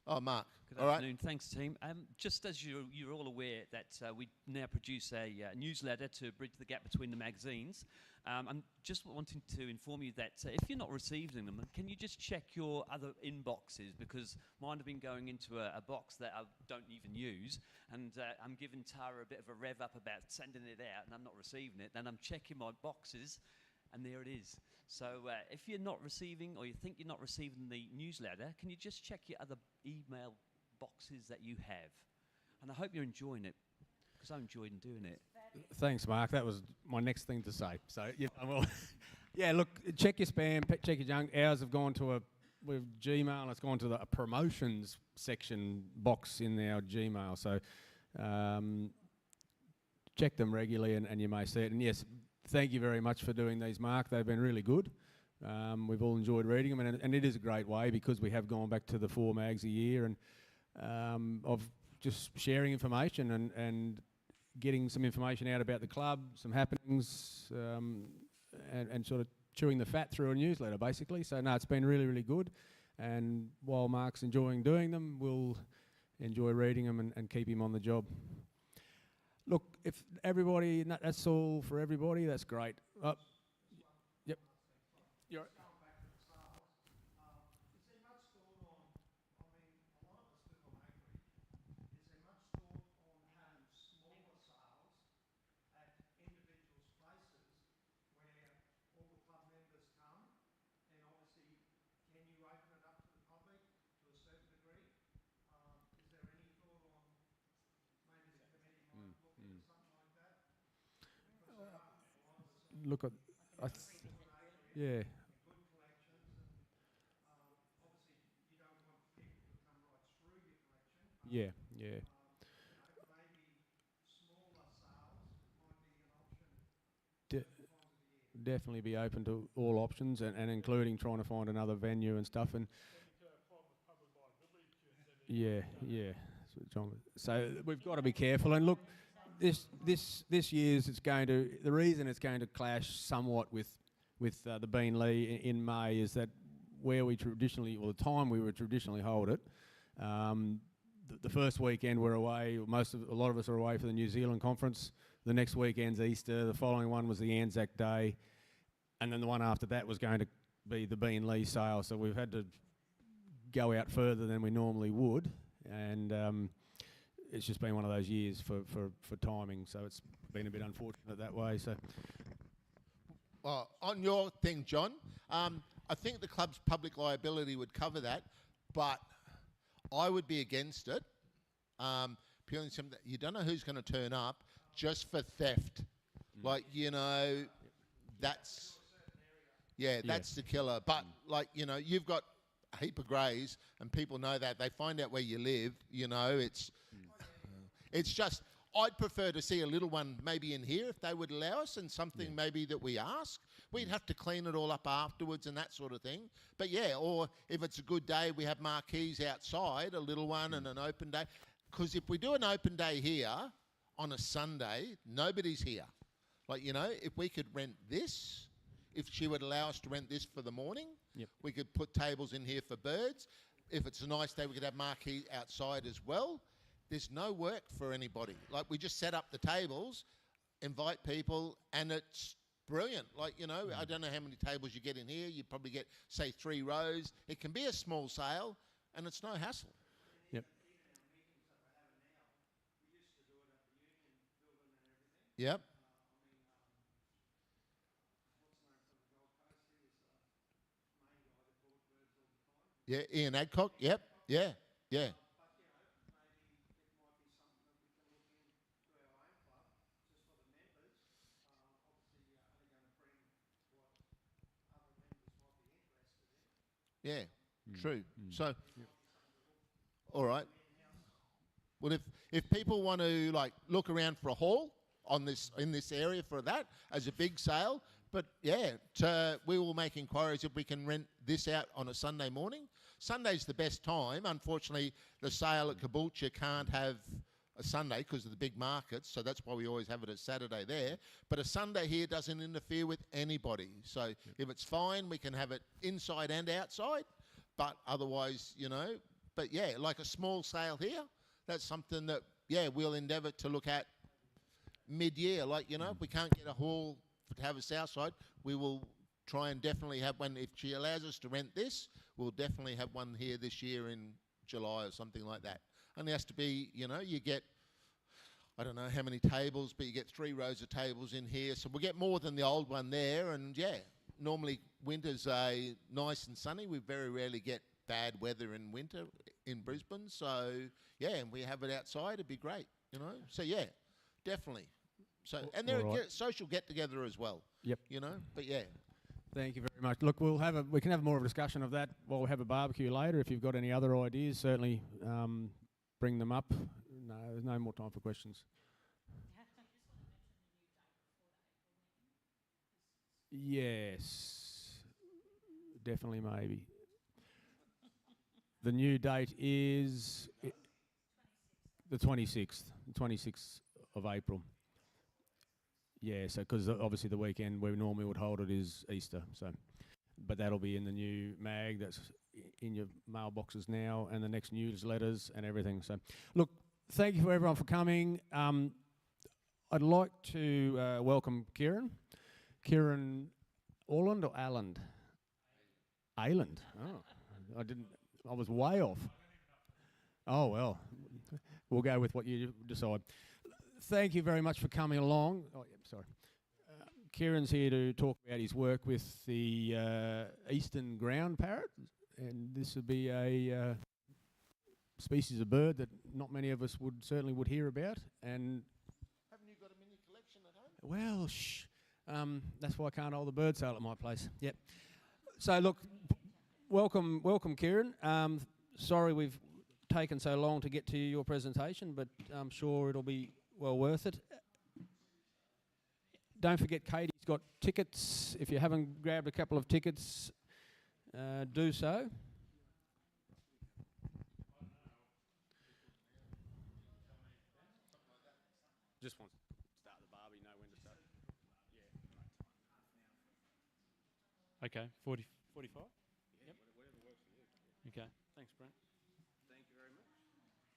Oh, Mark. Good afternoon. Thanks, team. Just as you're all aware that we now produce a newsletter to bridge the gap between the magazines, I'm just wanting to inform you that if you're not receiving them, can you just check your other inboxes, because mine have been going into a box that I don't even use, and I'm giving Tara a bit of a rev up about sending it out, and I'm not receiving it. Then I'm checking my boxes, and there it is. So if you're not receiving, or you think you're not receiving the newsletter, can you just check your other email boxes that you have? And I hope you're enjoying it, because I'm enjoying doing it. Thanks, Mark. That was my next thing to say. So, yeah, well, yeah, look, check your spam, check your junk. Ours have gone to with Gmail, it's gone to a promotions section box in our Gmail. So, check them regularly and you may see it. And yes, thank you very much for doing these, Mark. They've been really good. We've all enjoyed reading them, and it is a great way, because we have gone back to the 4 mags a year and of just sharing information and getting some information out about the club, some happenings, and sort of chewing the fat through a newsletter, basically. So, no, it's been really, really good. And while Mark's enjoying doing them, we'll enjoy reading them and keep him on the job. Look, if everybody, that's all for everybody, that's great. Yep. You're look at, yeah. Yeah, yeah. Definitely be open to all options, and including trying to find another venue and stuff. And yeah. So we've got to be careful. And look, this year's the reason it's going to clash somewhat with the Beenleigh in May is that where we traditionally, or the time we would traditionally hold it, the first weekend we're away. A lot of us are away for the New Zealand conference. The next weekend's Easter. The following one was the Anzac Day, and then the one after that was going to be the Bean Lee sale, so we've had to go out further than we normally would, and it's just been one of those years for timing, so it's been a bit unfortunate that way. So Well, on your thing, John, I think the club's public liability would cover that, but I would be against it. Purely something you don't know who's going to turn up just for theft. Like, you know, that's that's the killer. But like, you know, you've got a heap of greys, and people know that. They find out where you live. You know, it's just. I'd prefer to see a little one maybe in here if they would allow us, and something maybe that we ask. We'd have to clean it all up afterwards and that sort of thing. But yeah, or if it's a good day, we have marquees outside, a little one and an open day. Because if we do an open day here on a Sunday, nobody's here. Like, you know, if we could rent this, if she would allow us to rent this for the morning, we could put tables in here for birds. If it's a nice day, we could have marquee outside as well. There's no work for anybody. Like, we just set up the tables, invite people, and it's brilliant. Like, you know, I don't know how many tables you get in here. You probably get, say, 3 rows. It can be a small sale, and it's no hassle. Yep. Yep. Yeah, Ian Adcock. Yep. Yeah. Yeah. Yeah, true. So, all right. Well, if people want to like look around for a hall on this in this area for that as a big sale, but yeah, we will make inquiries if we can rent this out on a Sunday morning. Sunday's the best time. Unfortunately, the sale at Caboolture can't have a Sunday because of the big markets, so that's why we always have it as Saturday there. But a Sunday here doesn't interfere with anybody. So if it's fine, we can have it inside and outside, but otherwise, you know, but yeah, like a small sale here, that's something that, yeah, we'll endeavour to look at mid-year. Like, you know, if we can't get a hall to have a south side, we will try and definitely have one. If she allows us to rent this, we'll definitely have one here this year in July or something like that. Only has to be, you know, you get, I don't know how many tables, but you get 3 rows of tables in here. So we'll get more than the old one there. And yeah, normally winter's nice and sunny. We very rarely get bad weather in winter in Brisbane. So yeah, and we have it outside, it'd be great, you know. So yeah, definitely. So, and they're a social get-together as well. Yep. You know, but yeah. Thank you very much. Look, we can have more of a discussion of that while we have a barbecue later. If you've got any other ideas, certainly bring them up. No, there's no more time for questions. Yes, definitely, maybe. The new date is the 26th of April. Yeah, so because obviously the weekend we normally would hold it is Easter, so but that'll be in the new mag that's in your mailboxes now, and the next newsletters and everything. So, look, thank you for everyone for coming. I'd like to welcome Kieran Orland or Alland? Ayland. Oh, I was way off. Oh well, we'll go with what you decide. Thank you very much for coming along. Oh, yeah, sorry. Kieran's here to talk about his work with the eastern ground parrot, and this would be a species of bird that not many of us certainly would hear about. And Haven't you got a mini collection at home? well, shh. That's why I can't hold the bird sale at my place. Yep. So look, welcome, Kieran. Sorry we've taken so long to get to your presentation, but I'm sure it'll be well worth it. Don't forget, Katie's got tickets. If you haven't grabbed a couple of tickets, do so. Just wants to start the barbie, know when to start. Yeah. Okay, 45? Yep. Whatever works for you. Okay, thanks, Brent. Thank you very much. No, you leave that.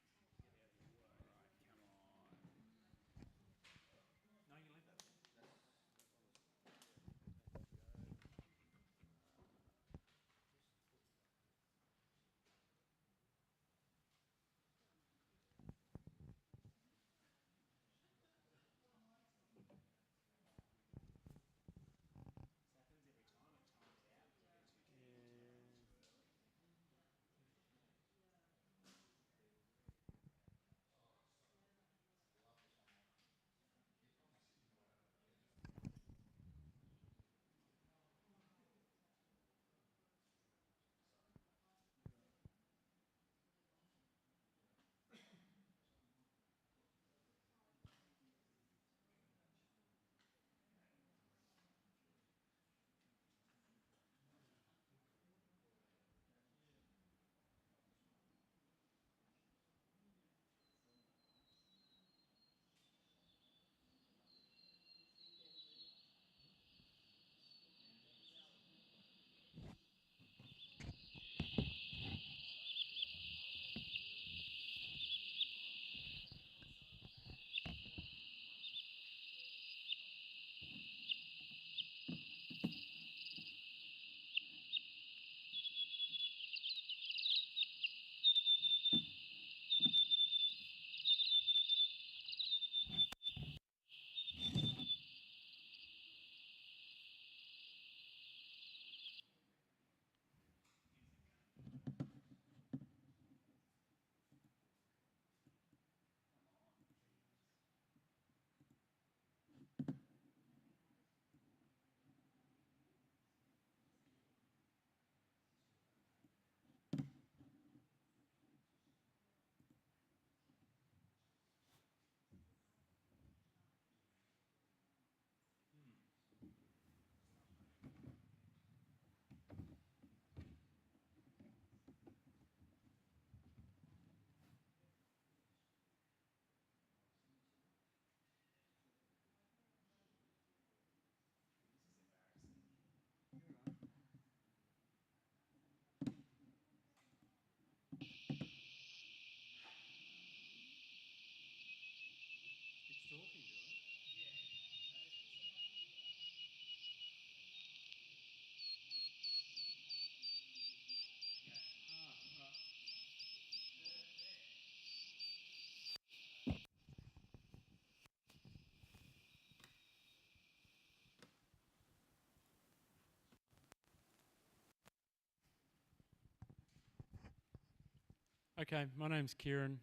Okay, my name's Kieran.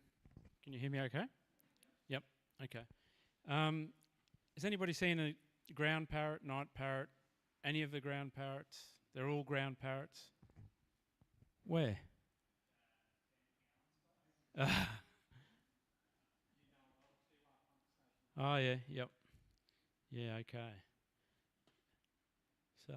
Can you hear me okay? Yep, okay. Has anybody seen a ground parrot, night parrot, any of the ground parrots? They're all ground parrots. Where? Oh, yeah, yep. Yeah, okay. So,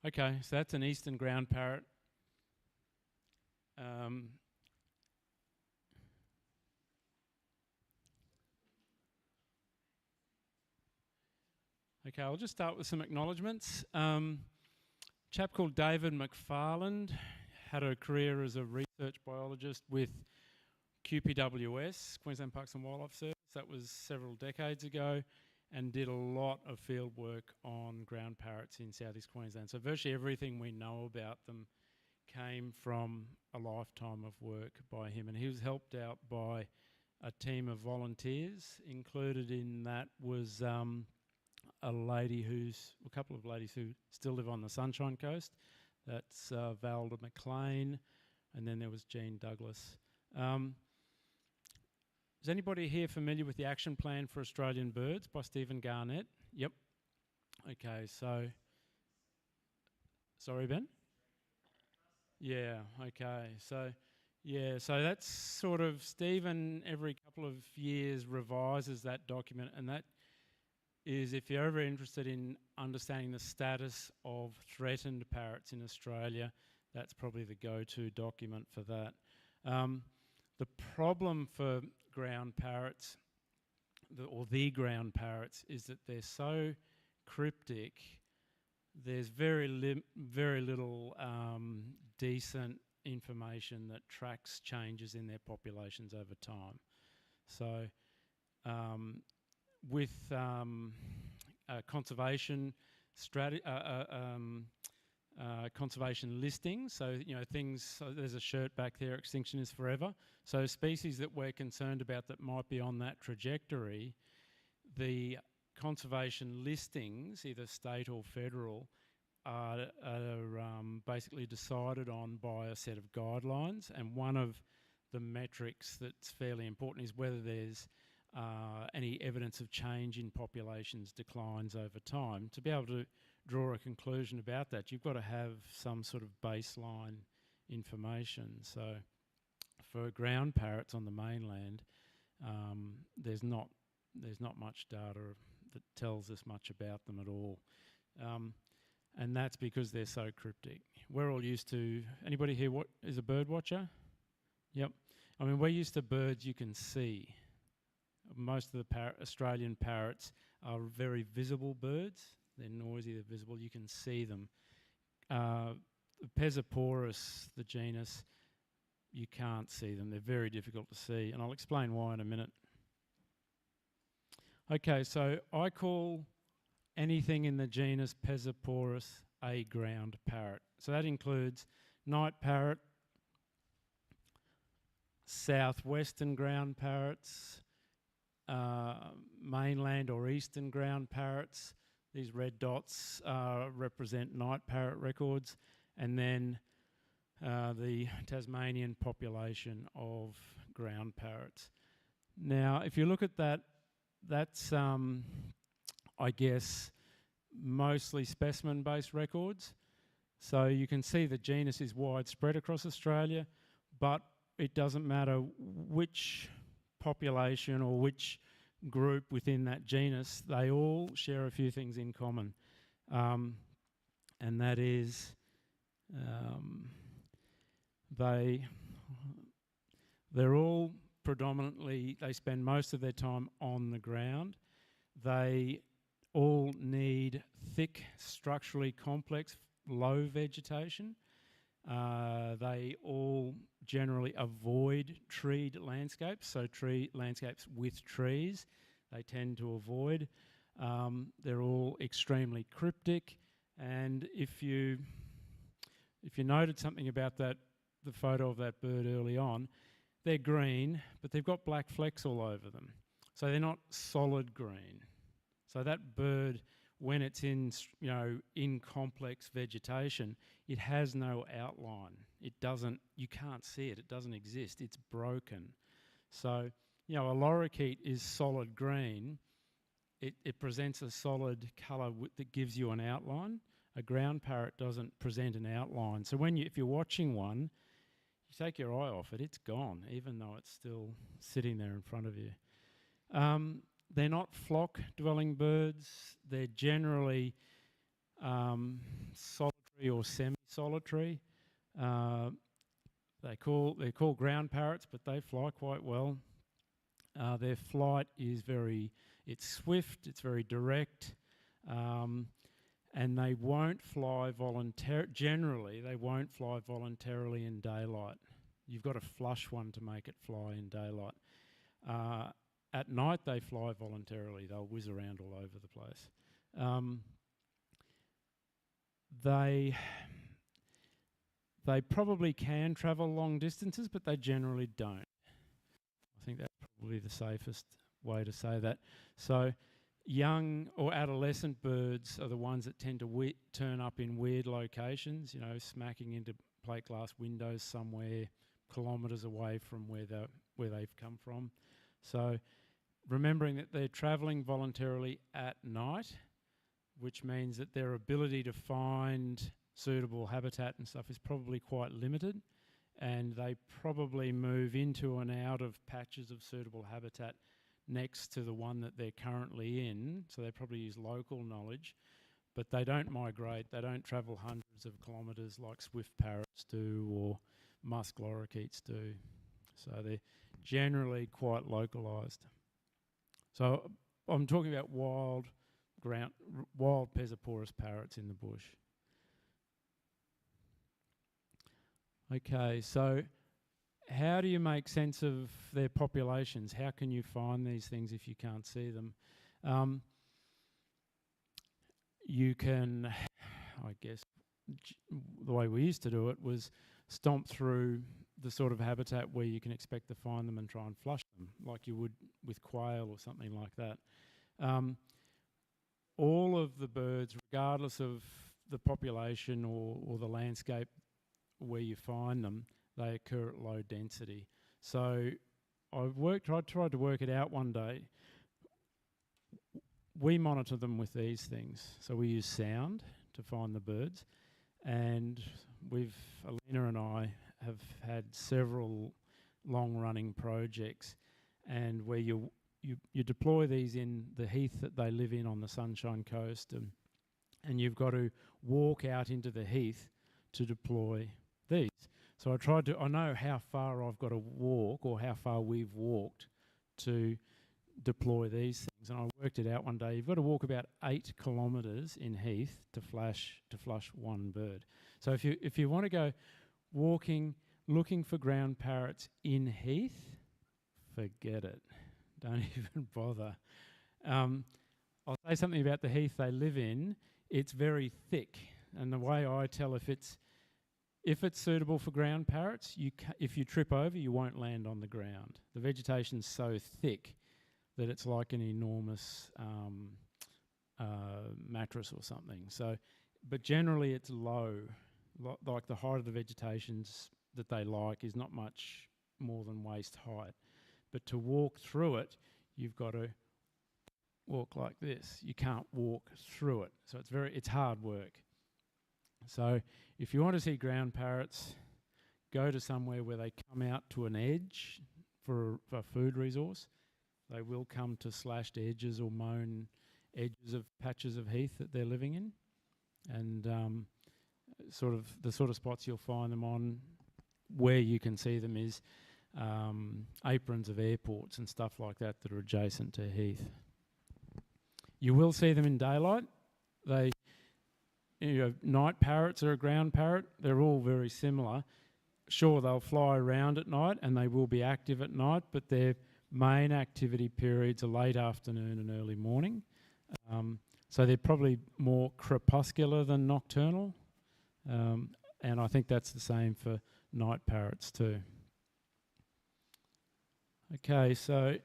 okay, so that's an eastern ground parrot. Okay, I'll just start with some acknowledgements. Chap called David McFarland had a career as a research biologist with QPWS, Queensland Parks and Wildlife Service. That was several decades ago, and did a lot of field work on ground parrots in southeast Queensland. So virtually everything we know about them came from a lifetime of work by him, and he was helped out by a team of volunteers. Included in that was a couple of ladies who still live on the Sunshine Coast. That's Valda McLean, and then there was Jean Douglas. Is anybody here familiar with the Action Plan for Australian Birds by Stephen Garnett? Yep. Okay, so... Sorry, Ben? Yeah, okay. So that's sort of... Stephen, every couple of years, revises that document, and that is, if you're ever interested in understanding the status of threatened parrots in Australia, that's probably the go-to document for that. The problem for ground parrots, the ground parrots, is that they're so cryptic. There's very little decent information that tracks changes in their populations over time. So with conservation conservation listings, so things. There's a shirt back there. Extinction is forever. So species that we're concerned about that might be on that trajectory, the conservation listings, either state or federal, are basically decided on by a set of guidelines, and one of the metrics that's fairly important is whether there's any evidence of change in populations, declines over time. To be able to draw a conclusion about that, you've got to have some sort of baseline information. So for ground parrots on the mainland, there's not much data that tells us much about them at all. And that's because they're so cryptic. We're all used to... Anybody here is a bird watcher? Yep. I mean, we're used to birds you can see. Most of the Australian parrots are very visible birds. They're noisy, they're visible, you can see them. Pesiporus, the genus, you can't see them. They're very difficult to see, and I'll explain why in a minute. Okay, so I call anything in the genus Pesiporus a ground parrot. So that includes night parrot, southwestern ground parrots, mainland or eastern ground parrots. These red dots represent night parrot records, and then the Tasmanian population of ground parrots. Now, if you look at that, that's, I guess, mostly specimen-based records. So you can see the genus is widespread across Australia, but it doesn't matter which population or which group within that genus, they all share a few things in common. And that is they're all predominantly, they spend most of their time on the ground. They all need thick, structurally complex, low vegetation. They all generally avoid treed landscapes, so tree landscapes with trees they tend to avoid. They're all extremely cryptic, and if you noted something about the photo of that bird early on, they're green, but they've got black flecks all over them. So they're not solid green. So that bird, when it's in, in complex vegetation, it has no outline. It doesn't, you can't see it. It doesn't exist. It's broken. So, a lorikeet is solid green. It presents a solid colour that gives you an outline. A ground parrot doesn't present an outline. So if you're watching one, you take your eye off it, it's gone, even though it's still sitting there in front of you. They're not flock-dwelling birds. They're generally solitary or semi-solitary. They're called ground parrots, but they fly quite well. Their flight is it's swift, it's very direct, and they won't fly generally, they won't fly voluntarily in daylight. You've got to flush one to make it fly in daylight. At night, they fly voluntarily. They'll whiz around all over the place. They probably can travel long distances, but they generally don't. I think that's probably the safest way to say that. So young or adolescent birds are the ones that tend to turn up in weird locations, smacking into plate glass windows somewhere kilometres away from where they've come from. So remembering that they're travelling voluntarily at night, which means that their ability to find suitable habitat and stuff is probably quite limited, and they probably move into and out of patches of suitable habitat next to the one that they're currently in, so they probably use local knowledge, but they don't migrate, they don't travel hundreds of kilometres like swift parrots do or musk lorikeets do. So they're generally quite localised. So I'm talking about wild pesiporus parrots in the bush. Okay, so how do you make sense of their populations? How can you find these things if you can't see them? You can, I guess, the way we used to do it was stomp through the sort of habitat where you can expect to find them and try and flush them, like you would with quail or something like that. All of the birds, regardless of the population or the landscape where you find them, they occur at low density. So I tried to work it out one day. We monitor them with these things. So we use sound to find the birds, and Alina and I have had several long-running projects, and where you deploy these in the heath that they live in on the Sunshine Coast, and you've got to walk out into the heath to deploy these. So I know how far I've got to walk or how far we've walked to deploy these things, and I worked it out one day. You've got to walk about 8 kilometres in heath to flush one bird. So if you want to go walking, looking for ground parrots in heath, forget it. Don't even bother. I'll say something about the heath they live in. It's very thick, and the way I tell if it's suitable for ground parrots, if you trip over, you won't land on the ground. The vegetation's so thick that it's like an enormous mattress or something. So, but generally it's low. Like the height of the vegetations that they like is not much more than waist height. But to walk through it, you've got to walk like this. You can't walk through it. So it's hard work. So if you want to see ground parrots, go to somewhere where they come out to an edge for a food resource. They will come to slashed edges or mown edges of patches of heath that they're living in. And the sort of spots you'll find them on where you can see them is aprons of airports and stuff like that are adjacent to heath. You will see them in daylight. Night parrots are a ground parrot. They're all very similar. Sure, they'll fly around at night and they will be active at night, but their main activity periods are late afternoon and early morning. So they're probably more crepuscular than nocturnal. And I think that's the same for night parrots too. Okay, so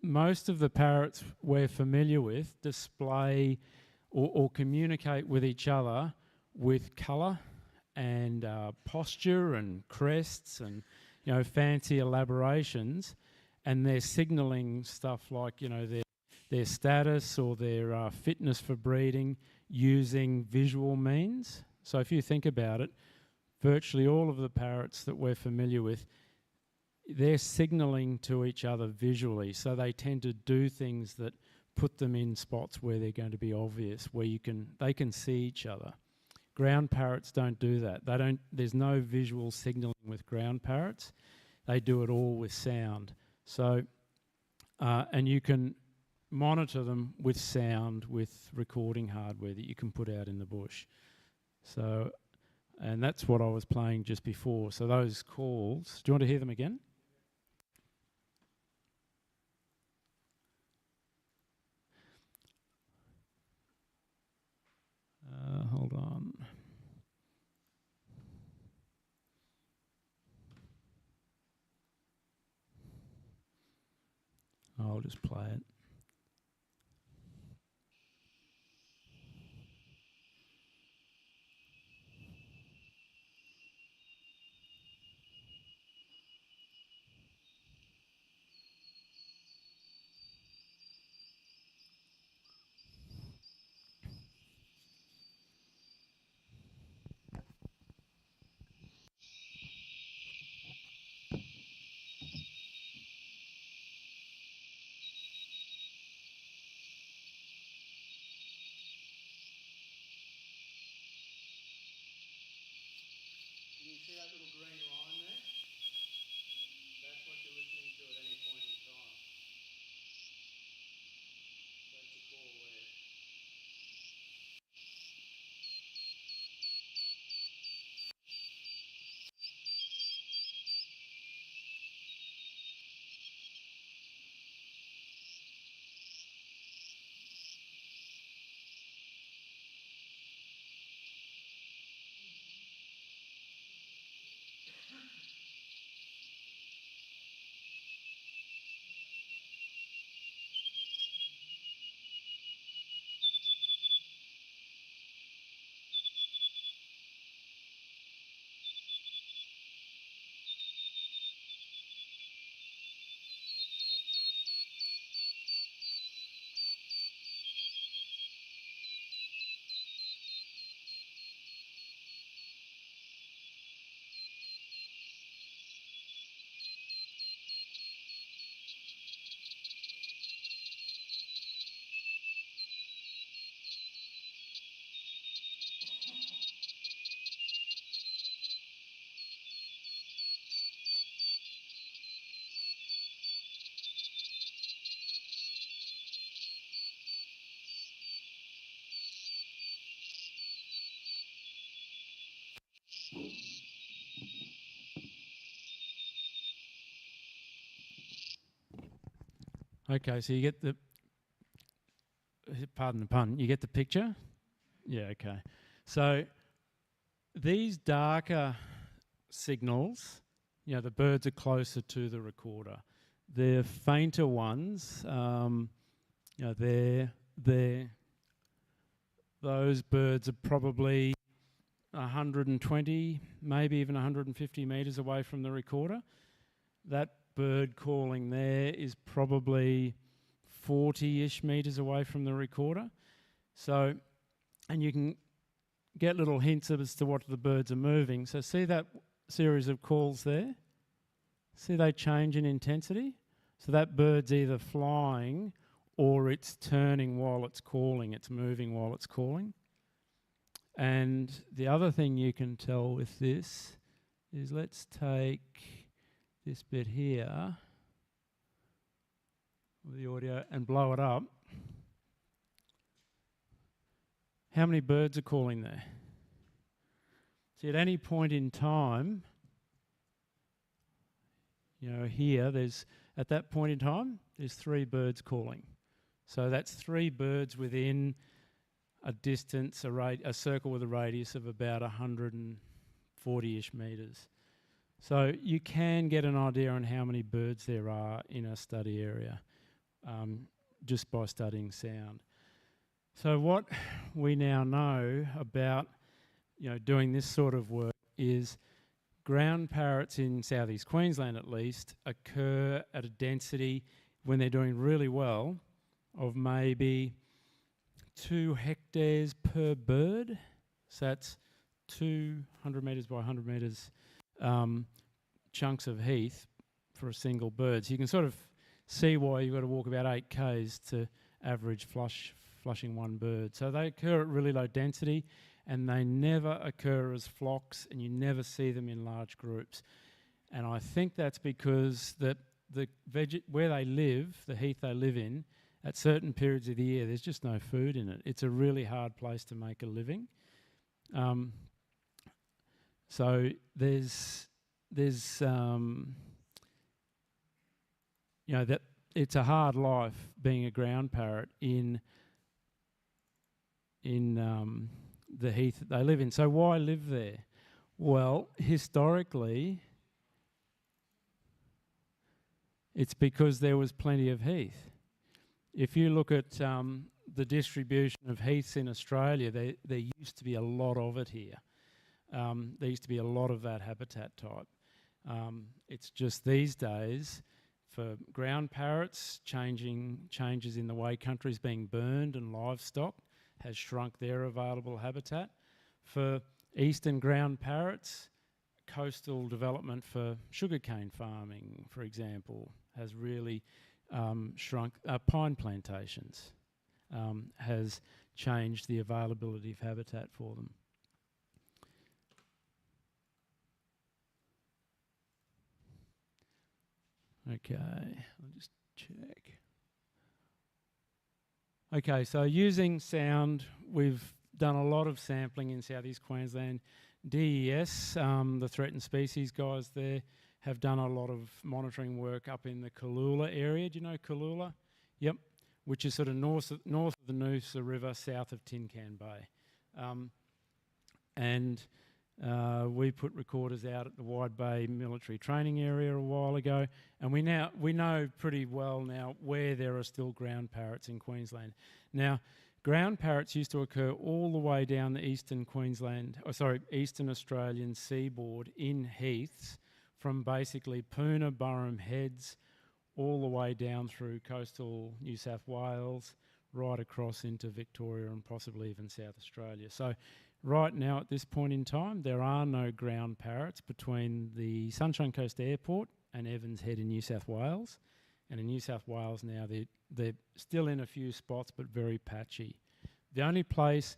most of the parrots we're familiar with display or communicate with each other with colour and posture and crests and, you know, fancy elaborations, and they're signalling stuff like, you know, their status or their fitness for breeding using visual means. So if you think about it, virtually all of the parrots that we're familiar with, they're signalling to each other visually. So they tend to do things that put them in spots where they're going to be obvious, where they can see each other. Ground parrots don't do that. There's no visual signalling with ground parrots. They do it all with sound. So, and you can monitor them with sound with recording hardware that you can put out in the bush. So, and that's what I was playing just before. So those calls, do you want to hear them again? Hold on. I'll just play it. Can you see that little green line there? That's what you're listening to at any point in time. That's a call there. Okay, so you get the, pardon the pun, you get the picture? Yeah, okay. So these darker signals, you know, the birds are closer to the recorder. The fainter ones, you know, those birds are probably 120, maybe even 150 metres away from the recorder. That bird calling there is probably 40-ish metres away from the recorder. So, and you can get little hints as to what the birds are moving. So see that series of calls there? See they change in intensity? So that bird's either flying or it's turning while it's calling, it's moving while it's calling. And the other thing you can tell with this is, let's take this bit here with the audio and blow it up. How many birds are calling there? See, at any point in time, you know, here at that point in time, there's 3 birds calling. So that's 3 birds within a distance, a circle with a radius of about 140-ish metres. So you can get an idea on how many birds there are in a study area. just by studying sound. So what we now know about doing this sort of work is ground parrots in southeast Queensland at least occur at a density when they're doing really well of maybe 2 hectares per bird. So that's 200 metres by 100 metres chunks of heath for a single bird. So you can sort of see why you've got to walk about 8 k's to average flushing one bird. So they occur at really low density, and they never occur as flocks, and you never see them in large groups. And I think that's because where they live, the heath they live in, at certain periods of the year, there's just no food in it. It's a really hard place to make a living. So there's that it's a hard life being a ground parrot in the heath that they live in. So why live there? Well, historically, it's because there was plenty of heath. If you look at the distribution of heaths in Australia, there used to be a lot of it here. There used to be a lot of that habitat type. It's just these days, for ground parrots, changes in the way country's being burned and livestock has shrunk their available habitat. For eastern ground parrots, coastal development for sugarcane farming, for example, has really shrunk. Pine plantations has changed the availability of habitat for them. Okay, I'll just check. Okay, so using sound, we've done a lot of sampling in southeast Queensland. DES, the threatened species guys there, have done a lot of monitoring work up in the Cooloola area. Do you know Cooloola? Yep, which is sort of north of the Noosa River, south of Tin Can Bay. We put recorders out at the Wide Bay military training area a while ago, and we know pretty well now where there are still ground parrots in Queensland. Now, ground parrots used to occur all the way down the eastern Australian seaboard in heaths, from basically Poona, Burrum Heads, all the way down through coastal New South Wales, right across into Victoria and possibly even South Australia. So right now, at this point in time, there are no ground parrots between the Sunshine Coast Airport and Evans Head in New South Wales. And in New South Wales now, they're still in a few spots, but very patchy. The only place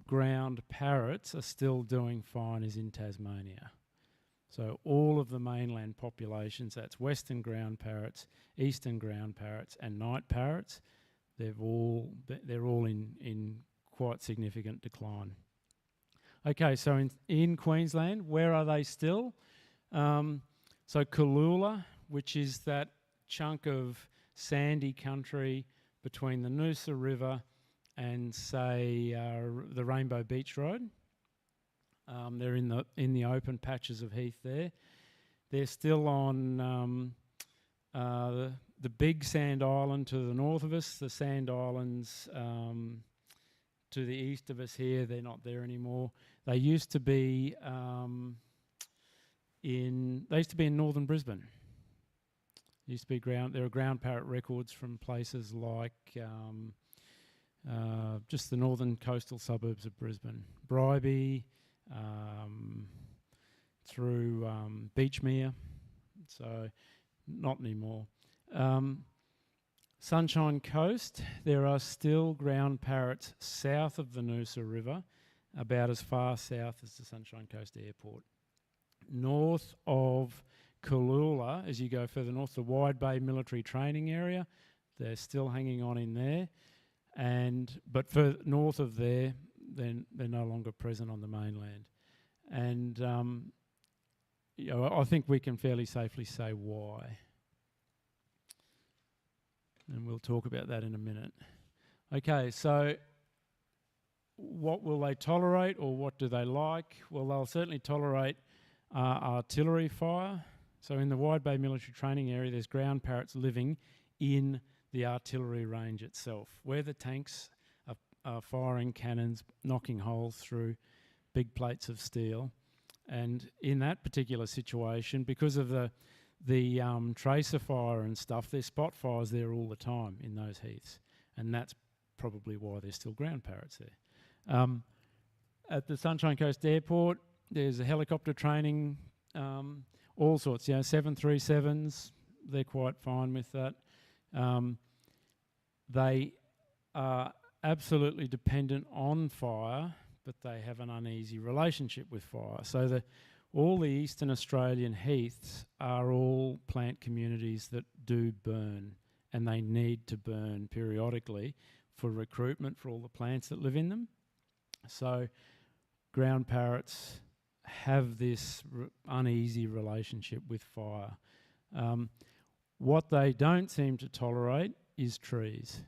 ground parrots are still doing fine is in Tasmania. So all of the mainland populations, that's western ground parrots, eastern ground parrots, and night parrots, they're all in quite significant decline. Okay, so in Queensland, where are they still? So Cooloola, which is that chunk of sandy country between the Noosa River and, say, the Rainbow Beach Road. They're in the open patches of heath there. They're still on the big sand island to the north of us, the sand islands to the east of us here. They're not there anymore. They used to be in northern Brisbane. There are ground parrot records from places like just the northern coastal suburbs of Brisbane, Bribie, through Beachmere, so not anymore. Sunshine Coast, there are still ground parrots south of the Noosa River, about as far south as the Sunshine Coast Airport. North of Cooloola, as you go further north, the Wide Bay military training area, they're still hanging on in there. But further north of there, they're no longer present on the mainland. And I think we can fairly safely say why. And we'll talk about that in a minute. Okay, so what will they tolerate, or what do they like? Well, they'll certainly tolerate artillery fire. So in the Wide Bay military training area, there's ground parrots living in the artillery range itself, where the tanks are firing cannons, knocking holes through big plates of steel. And in that particular situation, because of the tracer fire and stuff, there's spot fires there all the time in those heaths. And that's probably why there's still ground parrots there. At the Sunshine Coast Airport, there's a helicopter training, all sorts, 737s, they're quite fine with that. They are absolutely dependent on fire, but they have an uneasy relationship with fire. So all the Eastern Australian heaths are all plant communities that do burn, and they need to burn periodically for recruitment for all the plants that live in them. So ground parrots have this uneasy relationship with fire. What they don't seem to tolerate is trees.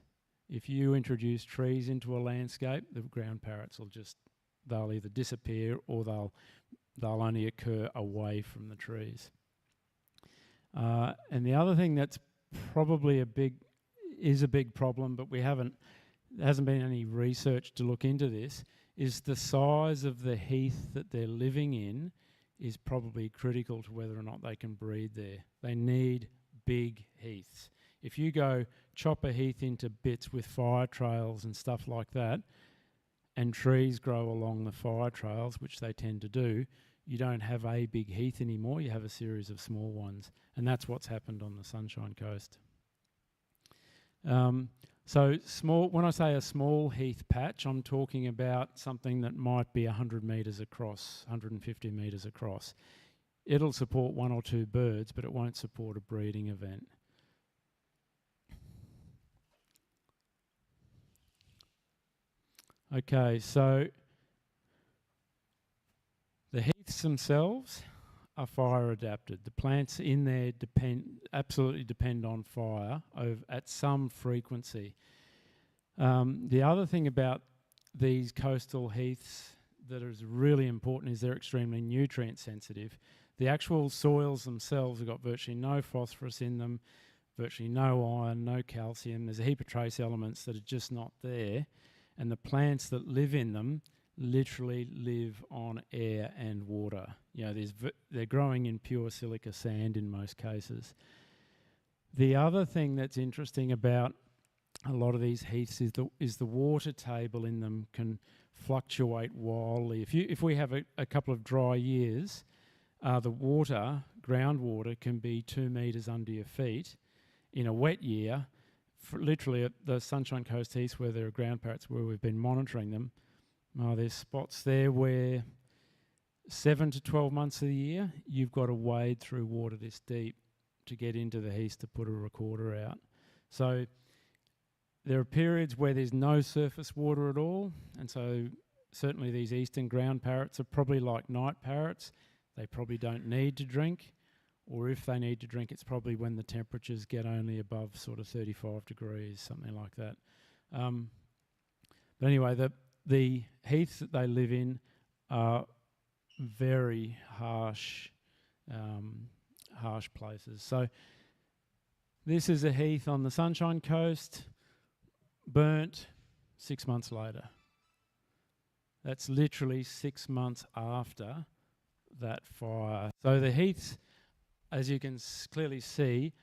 If you introduce trees into a landscape, the ground parrots they'll either disappear or they'll only occur away from the trees. And the other thing that's probably a big problem, but there hasn't been any research to look into this, is the size of the heath that they're living in is probably critical to whether or not they can breed there. They need big heaths. If you go chop a heath into bits with fire trails and stuff like that, and trees grow along the fire trails, which they tend to do, you don't have a big heath anymore, you have a series of small ones. And that's what's happened on the Sunshine Coast. So small. When I say a small heath patch, I'm talking about something that might be 100 metres across, 150 metres across. It'll support one or two birds, but it won't support a breeding event. Okay, so the heaths themselves are fire adapted. The plants in there absolutely depend on fire at some frequency. The other thing about these coastal heaths that is really important is they're extremely nutrient sensitive. The actual soils themselves have got virtually no phosphorus in them, virtually no iron, no calcium. There's a heap of trace elements that are just not there. And the plants that live in them literally live on air and water. They're growing in pure silica sand in most cases. The other thing that's interesting about a lot of these heaths is the water table in them can fluctuate wildly. If we have a couple of dry years, the groundwater can be 2 metres under your feet. In a wet year, literally at the Sunshine Coast Heaths where there are ground parrots where we've been monitoring them, there's spots there where 7 to 12 months of the year you've got to wade through water this deep to get into the heaths to put a recorder out. So there are periods where there's no surface water at all, and so certainly these eastern ground parrots are probably like night parrots. They probably don't need to drink, or if they need to drink, it's probably when the temperatures get only above sort of 35 degrees, something like that. But anyway, the heaths that they live in are very harsh places. So this is a heath on the Sunshine Coast, burnt 6 months later. That's literally 6 months after that fire. So the heaths, as you can clearly see,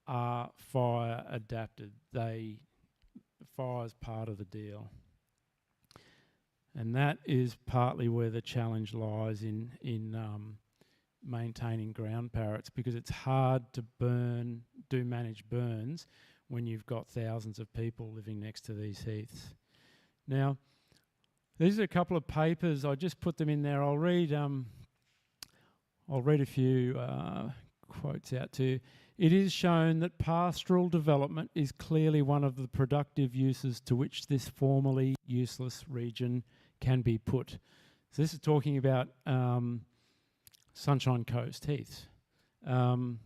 are fire adapted. Fire's part of the deal. And that is partly where the challenge lies in maintaining ground parrots, because it's hard to manage burns when you've got thousands of people living next to these heaths. Now, these are a couple of papers. I just put them in there. I'll read a few quotes out to you. It is shown that pastoral development is clearly one of the productive uses to which this formerly useless region can be put. So this is talking about Sunshine Coast heaths. Wallam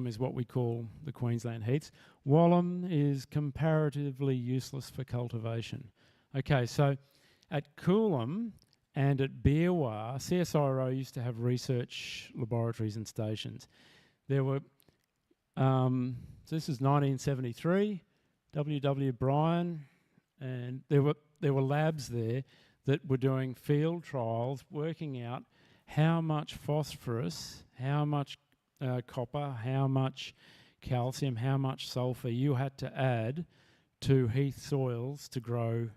is what we call the Queensland heaths. Wallam is comparatively useless for cultivation. Okay, so at Coolum and at Beerwah, CSIRO used to have research laboratories and stations. There were So this is 1973. W. Bryan, and there were labs there that were doing field trials, working out how much phosphorus, how much copper, how much calcium, how much sulfur you had to add to heath soils to grow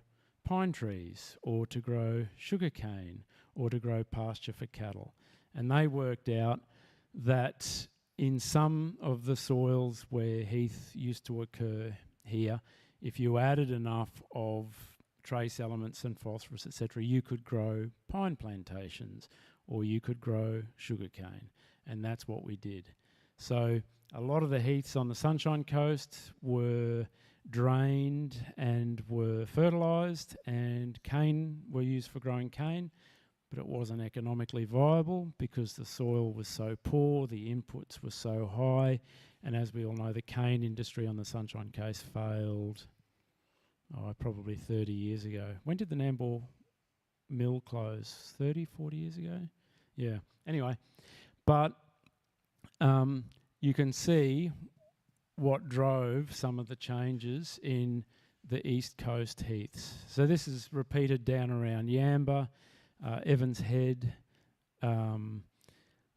pine trees or to grow sugarcane or to grow pasture for cattle. And they worked out that in some of the soils where heath used to occur here, if you added enough of trace elements and phosphorus, etc., you could grow pine plantations or you could grow sugarcane. And that's what we did. So a lot of the heaths on the Sunshine Coast were drained and were fertilised, and cane were used for growing cane, but it wasn't economically viable because the soil was so poor, the inputs were so high, and as we all know, the cane industry on the Sunshine Coast failed probably 30 years ago. When did the Nambour mill close? 30, 40 years ago? Yeah. Anyway, but you can see what drove some of the changes in the East Coast heaths. So this is repeated down around Yamba, Evans Head.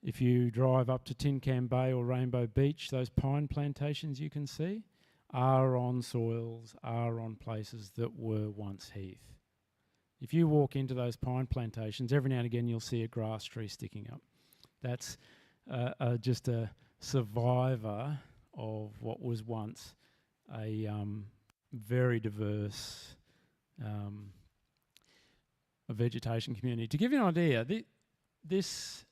If you drive up to Tin Can Bay or Rainbow Beach, those pine plantations you can see are on soils, are on places that were once heath. If you walk into those pine plantations, every now and again you'll see a grass tree sticking up. That's just a survivor of what was once a very diverse vegetation community. To give you an idea, this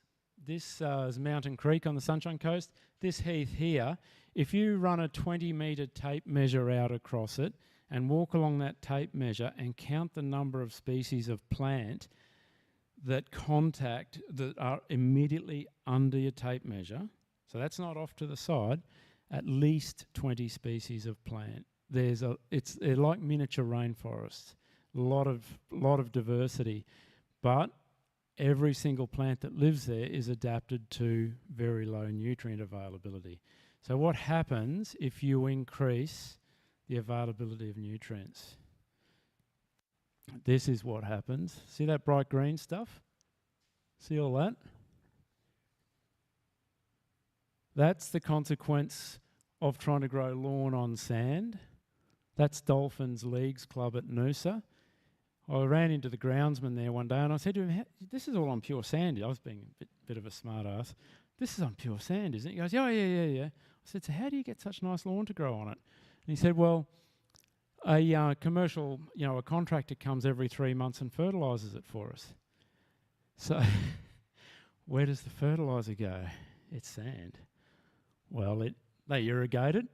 is Mountain Creek on the Sunshine Coast. This heath here, if you run a 20-metre tape measure out across it and walk along that tape measure and count the number of species of plant that are immediately under your tape measure, so that's not off to the side, at least 20 species of plant. They're like miniature rainforests, a lot of diversity, but every single plant that lives there is adapted to very low nutrient availability. So what happens if you increase the availability of nutrients? This is what happens. See that bright green stuff? See all that? That's the consequence of trying to grow lawn on sand. That's Dolphins Leagues Club at Noosa. I ran into the groundsman there one day and I said to him, this is all on pure sand. I was being a bit of a smart ass. This is on pure sand, isn't it? He goes, oh, yeah. I said, so how do you get such nice lawn to grow on it? And he said, well, a commercial, a contractor comes every 3 months and fertilises it for us. So where does the fertiliser go? It's sand. Well, they irrigate it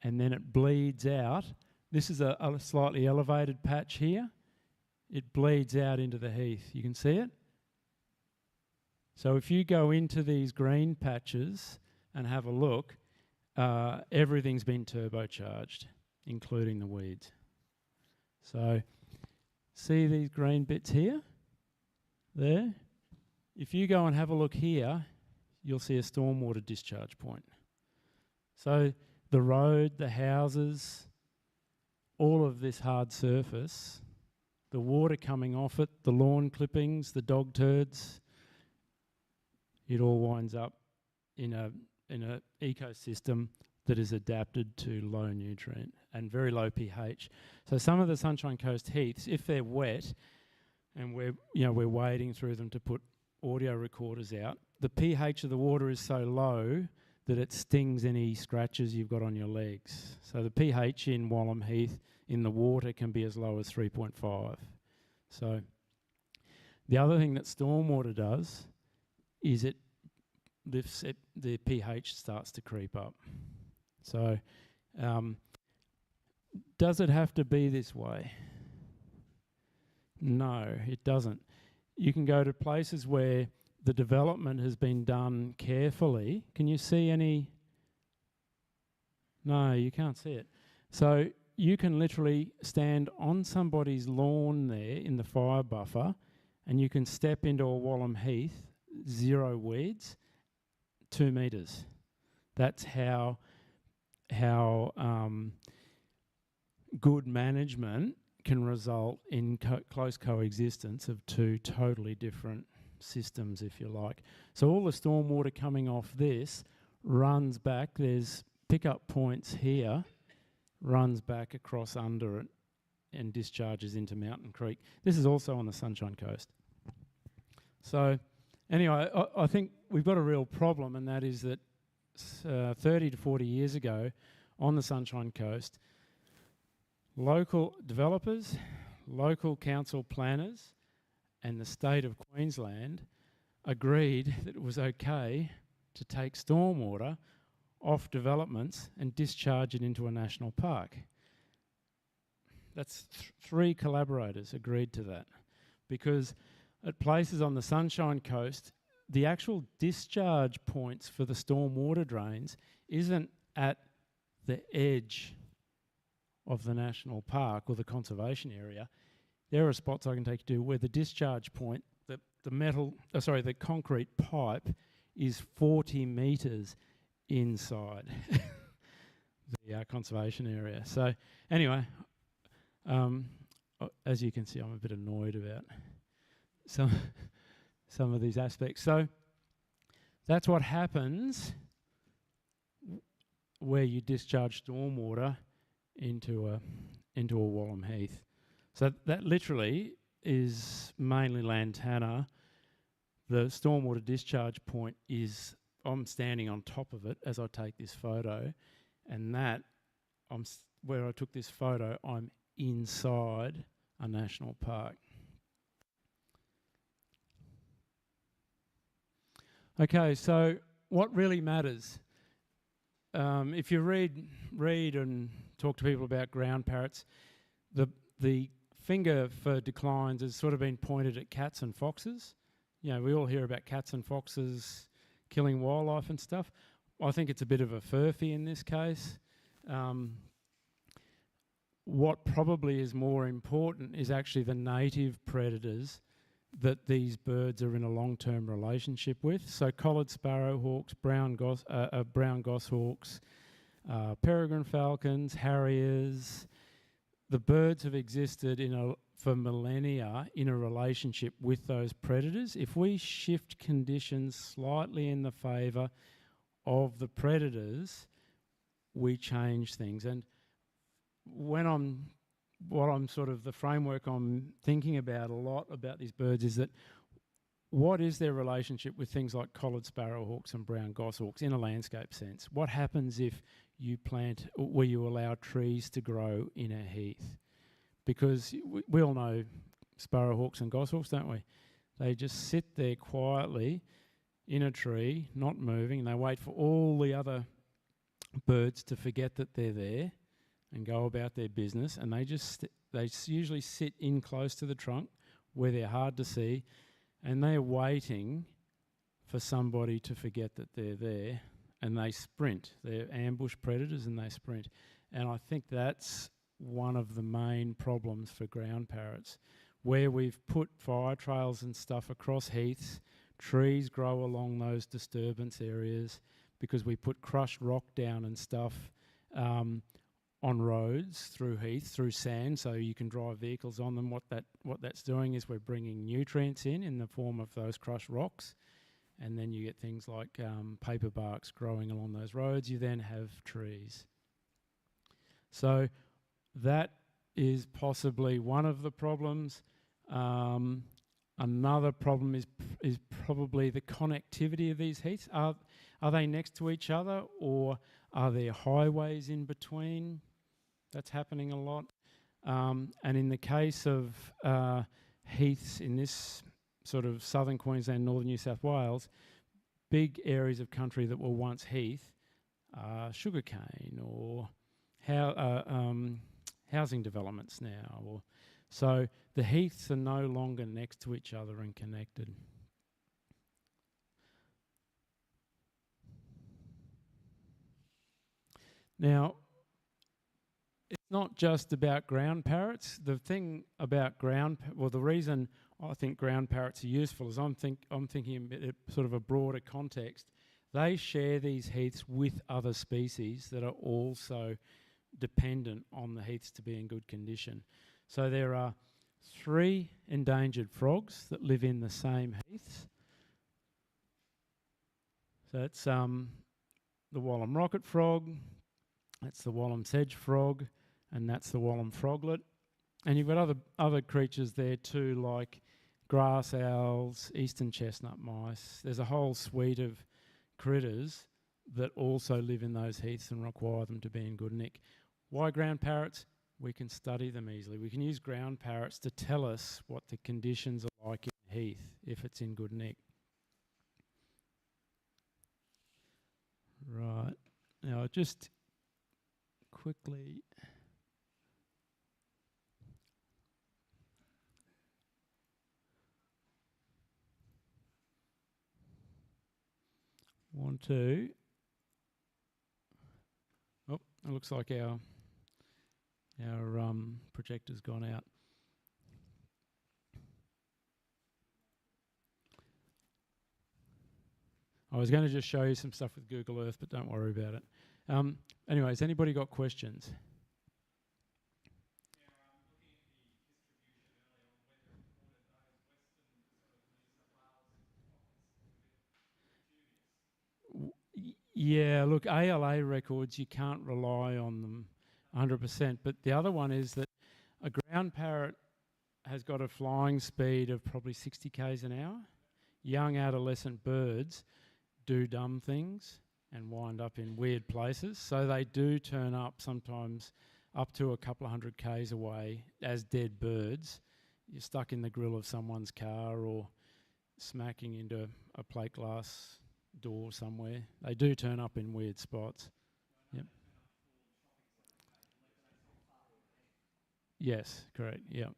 and then it bleeds out. This is a slightly elevated patch here. It bleeds out into the heath. You can see it? So if you go into these green patches and have a look, everything's been turbocharged, including the weeds. So see these green bits here? There? If you go and have a look here, you'll see a stormwater discharge point. So the road, the houses, all of this hard surface, the water coming off it, the lawn clippings, the dog turds, it all winds up in a ecosystem that is adapted to low nutrient and very low pH. So some of the Sunshine Coast heaths, if they're wet, and we're wading through them to put audio recorders out, the pH of the water is so low that it stings any scratches you've got on your legs. So the pH in Wallam Heath in the water can be as low as 3.5. So the other thing that stormwater does is it lifts it, the pH starts to creep up. So does it have to be this way? No, it doesn't. You can go to places where the development has been done carefully. Can you see any? No, you can't see it. So you can literally stand on somebody's lawn there in the fire buffer and you can step into a Wallam Heath, 0 weeds, 2 metres. That's how how good management can result in close coexistence of two totally different systems, if you like. So all the stormwater coming off this runs back. There's pickup points here, runs back across under it and discharges into Mountain Creek. This is also on the Sunshine Coast. So anyway, I think we've got a real problem, and that is that 30 to 40 years ago on the Sunshine Coast, local developers, local council planners and the state of Queensland agreed that it was okay to take stormwater off developments and discharge it into a national park. That's three collaborators agreed to that, because at places on the Sunshine Coast, the actual discharge points for the stormwater drains isn't at the edge of the national park or the conservation area. There are spots I can take you to where the discharge point, the concrete pipe is 40 metres inside the conservation area. So anyway, as you can see, I'm a bit annoyed about some of these aspects. So that's what happens where you discharge stormwater into a Wallam Heath. So that literally is mainly Lantana. The stormwater discharge point is, I'm standing on top of it as I take this photo, and that, where I took this photo, I'm inside a national park. Okay, so what really matters? If you read and talk to people about ground parrots, the finger for declines has sort of been pointed at cats and foxes. You know, we all hear about cats and foxes killing wildlife and stuff. I think it's a bit of a furphy in this case. What probably is more important is actually the native predators that these birds are in a long-term relationship with. So collared sparrowhawks, brown goshawks, peregrine falcons, harriers. The birds have existed for millennia in a relationship with those predators. If we shift conditions slightly in the favour of the predators, we change things. And the framework I'm thinking about a lot about these birds is that what is their relationship with things like collared sparrowhawks and brown goshawks in a landscape sense? What happens if you allow trees to grow in a heath? Because we all know sparrowhawks and goshawks, don't we? They just sit there quietly in a tree, not moving, and they wait for all the other birds to forget that they're there and go about their business, and they usually sit in close to the trunk where they're hard to see, and they're waiting for somebody to forget that they're there, and they sprint. They're ambush predators and they sprint. And I think that's one of the main problems for ground parrots, where we've put fire trails and stuff across heaths. Trees grow along those disturbance areas because we put crushed rock down and stuff on roads through heath, through sand, so you can drive vehicles on them. What that's doing is we're bringing nutrients in the form of those crushed rocks, and then you get things like paper barks growing along those roads. You then have trees. So that is possibly one of the problems. Another problem is probably the connectivity of these heaths. Are they next to each other, or are there highways in between? That's happening a lot. And in the case of heaths in this sort of southern Queensland, northern New South Wales, big areas of country that were once heath are sugarcane or housing developments now. So the heaths are no longer next to each other and connected. Now, it's not just about ground parrots. The thing about the reason I think ground parrots are useful is I'm thinking a bit sort of a broader context. they share these heaths with other species that are also dependent on the heaths to be in good condition. So there are 3 endangered frogs that live in the same heaths. So it's the Wallam rocket frog, that's the Wallam sedge frog, and that's the Wallam froglet. And you've got other creatures there too, like grass owls, eastern chestnut mice. There's a whole suite of critters that also live in those heaths and require them to be in good nick. Why ground parrots? We can study them easily. We can use ground parrots to tell us what the conditions are like in heath if it's in good nick. Right. Now, just quickly... want to... Oh, it looks like our projector's gone out. I was going to just show you some stuff with Google Earth, but don't worry about it. Anyway, has anybody got questions? Yeah, look, ALA records, you can't rely on them 100%. But the other one is that a ground parrot has got a flying speed of probably 60 k's an hour. Young adolescent birds do dumb things and wind up in weird places. So they do turn up sometimes up to a couple of 100 k's away as dead birds. You're stuck in the grill of someone's car or smacking into a plate glass door somewhere. They do turn up in weird spots. Yep. Yes, correct. Yep.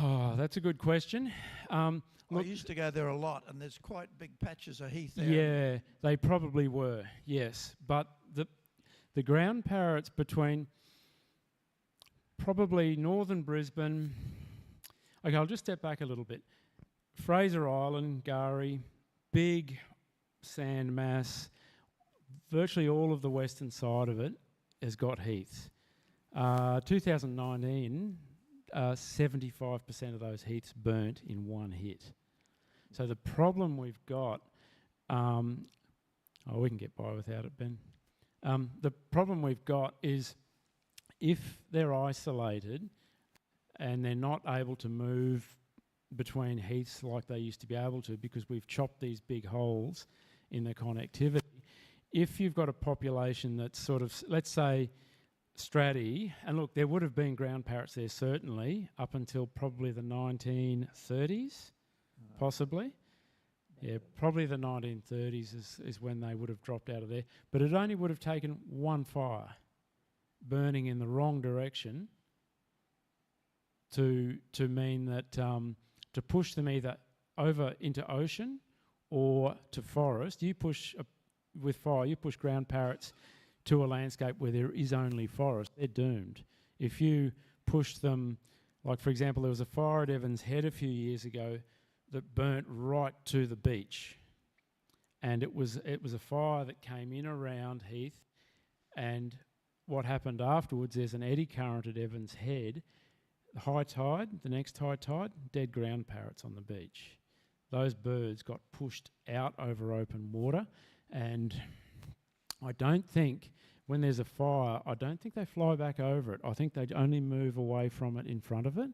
Oh, that's a good question. I used to go there a lot, and there's quite big patches of heath there. Yeah, they probably were, yes. But the ground parrots between probably northern Brisbane... Okay, I'll just step back a little bit. Fraser Island, Gari, big sand mass. Virtually all of the western side of it has got heaths. 2019... 75% of those heaths burnt in one hit. So the problem we've got, we can get by without it, Ben. The problem we've got is if they're isolated and they're not able to move between heaths like they used to be able to because we've chopped these big holes in the connectivity, if you've got a population that's sort of, let's say, Stratty, and look, there would have been ground parrots there certainly up until probably the 1930s, possibly. Yeah, probably the 1930s is when they would have dropped out of there. But it only would have taken one fire burning in the wrong direction to mean that to push them either over into ocean or to forest. You push with fire, you push ground parrots to a landscape where there is only forest, they're doomed. If you push them, like for example, there was a fire at Evans Head a few years ago that burnt right to the beach. And it was a fire that came in around Heath, and what happened afterwards, there's an eddy current at Evans Head, high tide, the next high tide, dead ground parrots on the beach. Those birds got pushed out over open water, and I don't think, when there's a fire, I don't think they fly back over it. I think they only move away from it in front of it.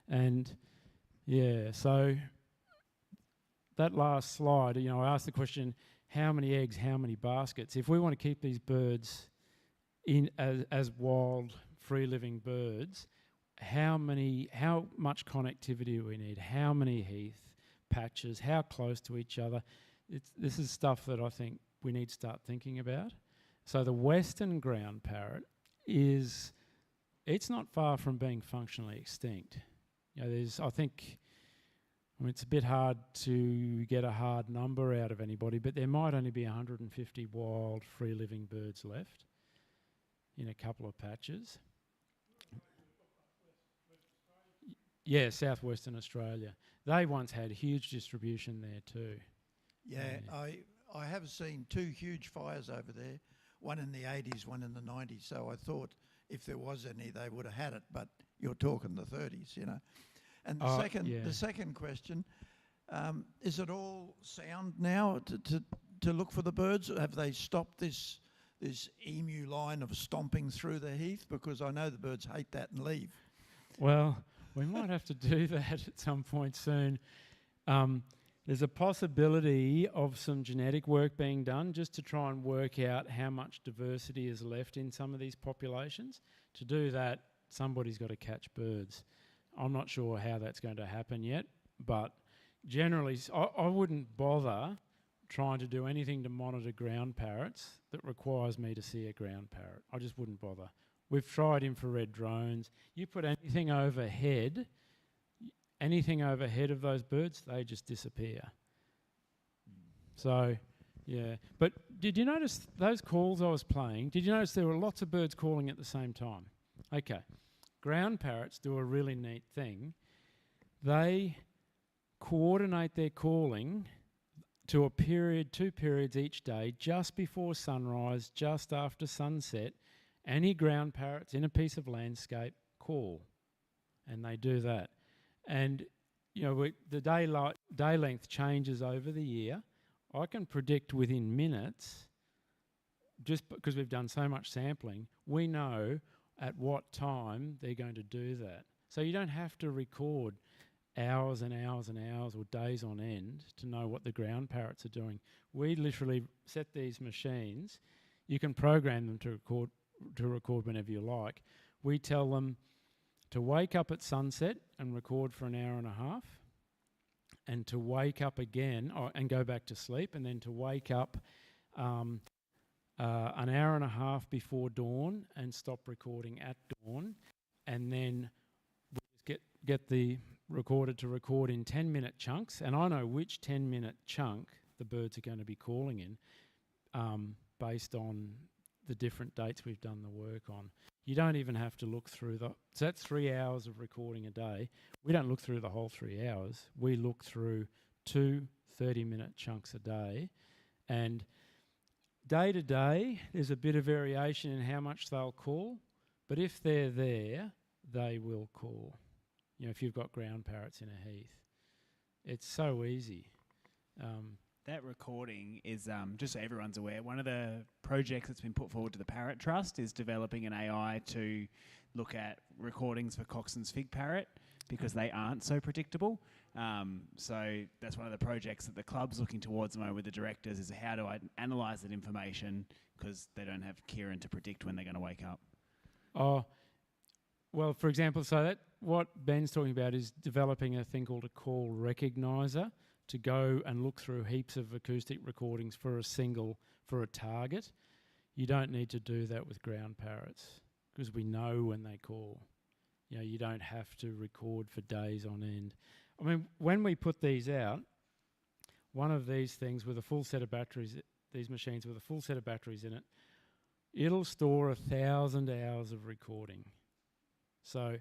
And yeah, so that last slide, I asked the question, how many eggs, how many baskets? If we want to keep these birds in as wild, free-living birds, how much connectivity do we need? How many heath patches? How close to each other? This is stuff that I think we need to start thinking about. So the western ground parrot it's not far from being functionally extinct. It's a bit hard to get a hard number out of anybody, but there might only be 150 wild, free-living birds left in a couple of patches. Yeah, southwestern Australia. They once had huge distribution there too. Yeah, I have seen 2 huge fires over there, one in the 80s, one in the 90s. So I thought if there was any, they would have had it. But you're talking the 30s, you know. And the second question, is it all sound now to look for the birds? Have they stopped this emu line of stomping through the heath? Because I know the birds hate that and leave. Well, we might have to do that at some point soon. There's a possibility of some genetic work being done just to try and work out how much diversity is left in some of these populations. To do that, somebody's got to catch birds. I'm not sure how that's going to happen yet, but generally, I wouldn't bother trying to do anything to monitor ground parrots that requires me to see a ground parrot. I just wouldn't bother. We've tried infrared drones. You put anything overhead of those birds, they just disappear. So, yeah. But did you notice those calls I was playing? Did you notice there were lots of birds calling at the same time? Okay. Ground parrots do a really neat thing. They coordinate their calling to 2 periods each day, just before sunrise, just after sunset. Any ground parrots in a piece of landscape call, and they do that. And you know, the day length changes over the year. I can predict within minutes, just because we've done so much sampling, we know at what time they're going to do that. So you don't have to record hours and hours and hours or days on end to know what the ground parrots are doing. We literally set these machines. You can program them to record whenever you like. We tell them to wake up at sunset and record for an hour and a half, and to wake up again and go back to sleep, and then to wake up an hour and a half before dawn and stop recording at dawn, and then we just get the recorder to record in 10-minute chunks, and I know which 10-minute chunk the birds are going to be calling in based on the different dates we've done the work on. You don't even have to look through so that's 3 hours of recording a day. We don't look through the whole 3 hours. We look through 2 30-minute chunks a day. And day to day, there's a bit of variation in how much they'll call, but if they're there, they will call. You know, if you've got ground parrots in a heath. It's so easy. That recording is, just so everyone's aware, one of the projects that's been put forward to the Parrot Trust is developing an AI to look at recordings for Coxon's fig parrot, because they aren't so predictable. So that's one of the projects that the club's looking towards at the moment with the directors, is how do I analyse that information, because they don't have Kieran to predict when they're going to wake up. Oh, well, for example, so that what Ben's talking about is developing a thing called a call recogniser to go and look through heaps of acoustic recordings for a target. You don't need to do that with ground parrots, because we know when they call. You know, you don't have to record for days on end. I mean, when we put these out, one of these things with a full set of batteries, these machines with a full set of batteries in it, it'll store 1,000 hours of recording. So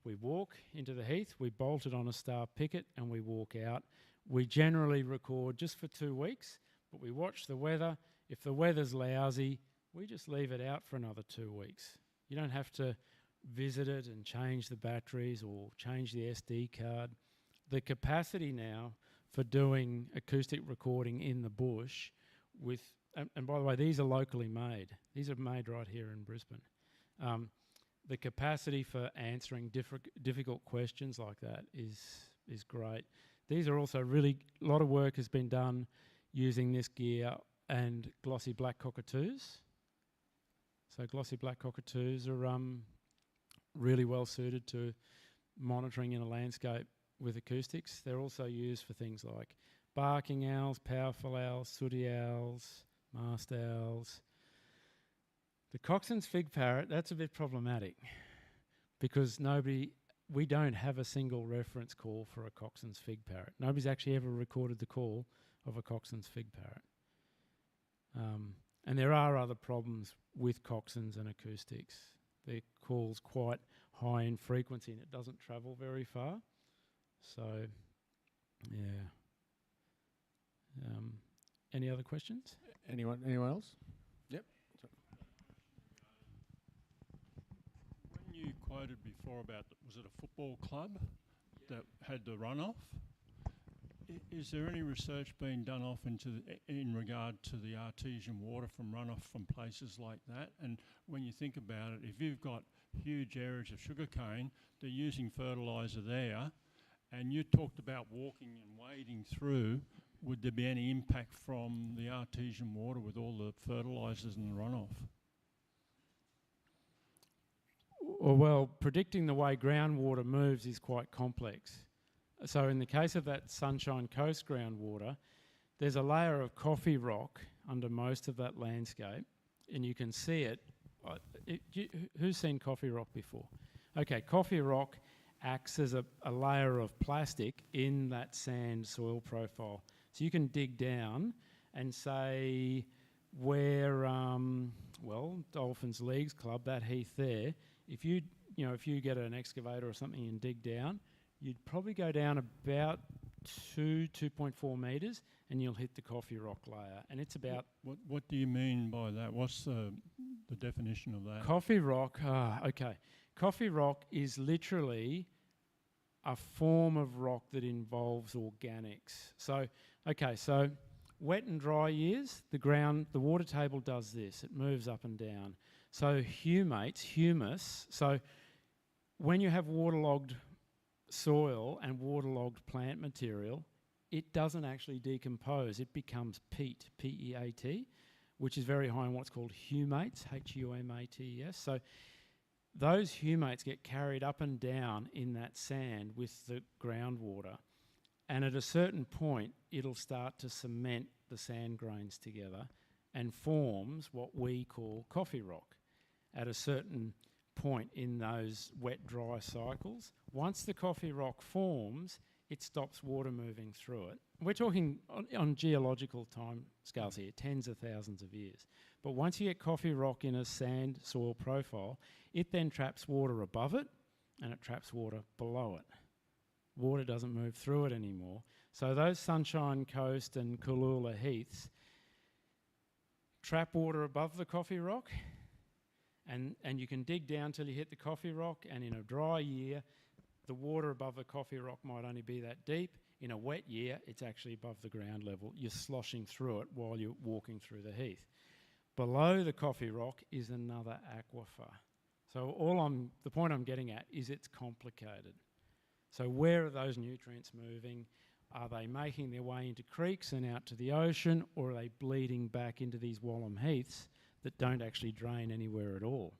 we walk into the heath, we bolt it on a star picket, and we walk out. We generally record just for 2 weeks, but we watch the weather. If the weather's lousy, we just leave it out for another 2 weeks. You don't have to visit it and change the batteries or change the SD card. The capacity now for doing acoustic recording in the bush with, and by the way, these are locally made. These are made right here in Brisbane. The capacity for answering difficult questions like that is great. These are also a lot of work has been done using this gear and glossy black cockatoos. So glossy black cockatoos are really well suited to monitoring in a landscape with acoustics. They're also used for things like barking owls, powerful owls, sooty owls, masked owls. The Coxon's fig parrot, that's a bit problematic, because we don't have a single reference call for a Coxon's fig parrot. Nobody's actually ever recorded the call of a Coxon's fig parrot. And there are other problems with Coxons and acoustics. Their call's quite high in frequency and it doesn't travel very far. So, yeah. Any other questions? Anyone else? Yep. When you quoted before about, was it a football club that had the runoff? Is there any research being done off in regard to the artesian water from runoff from places like that? And when you think about it, if you've got huge areas of sugarcane, they're using fertiliser there, and you talked about walking and wading through, would there be any impact from the artesian water with all the fertilisers and the runoff? Well, predicting the way groundwater moves is quite complex. So in the case of that Sunshine Coast groundwater, there's a layer of coffee rock under most of that landscape, and you can see it. Who's seen coffee rock before? Okay, coffee rock acts as a layer of plastic in that sand soil profile. So you can dig down and say where, Dolphins Leagues Club, that heath there, if you get an excavator or something and dig down, you'd probably go down about 2.4 metres and you'll hit the coffee rock layer. And it's about... What do you mean by that? What's the definition of that? Coffee rock, okay. Coffee rock is literally a form of rock that involves organics. So wet and dry years, the water table does this. It moves up and down. So humus, so when you have waterlogged soil and waterlogged plant material, it doesn't actually decompose. It becomes peat, P-E-A-T, which is very high in what's called humates, H-U-M-A-T-E-S. So those humates get carried up and down in that sand with the groundwater. And at a certain point, it'll start to cement the sand grains together and forms what we call coffee rock at a certain point in those wet-dry cycles. Once the coffee rock forms, it stops water moving through it. We're talking on geological time scales here, tens of thousands of years. But once you get coffee rock in a sand soil profile, it then traps water above it and it traps water below it. Water doesn't move through it anymore. So those Sunshine Coast and Cooloola heaths trap water above the coffee rock, and you can dig down till you hit the coffee rock, and in a dry year, the water above the coffee rock might only be that deep. In a wet year, it's actually above the ground level. You're sloshing through it while you're walking through the heath. Below the coffee rock is another aquifer. So the point I'm getting at is it's complicated. So where are those nutrients moving? Are they making their way into creeks and out to the ocean, or are they bleeding back into these Wallam heaths that don't actually drain anywhere at all?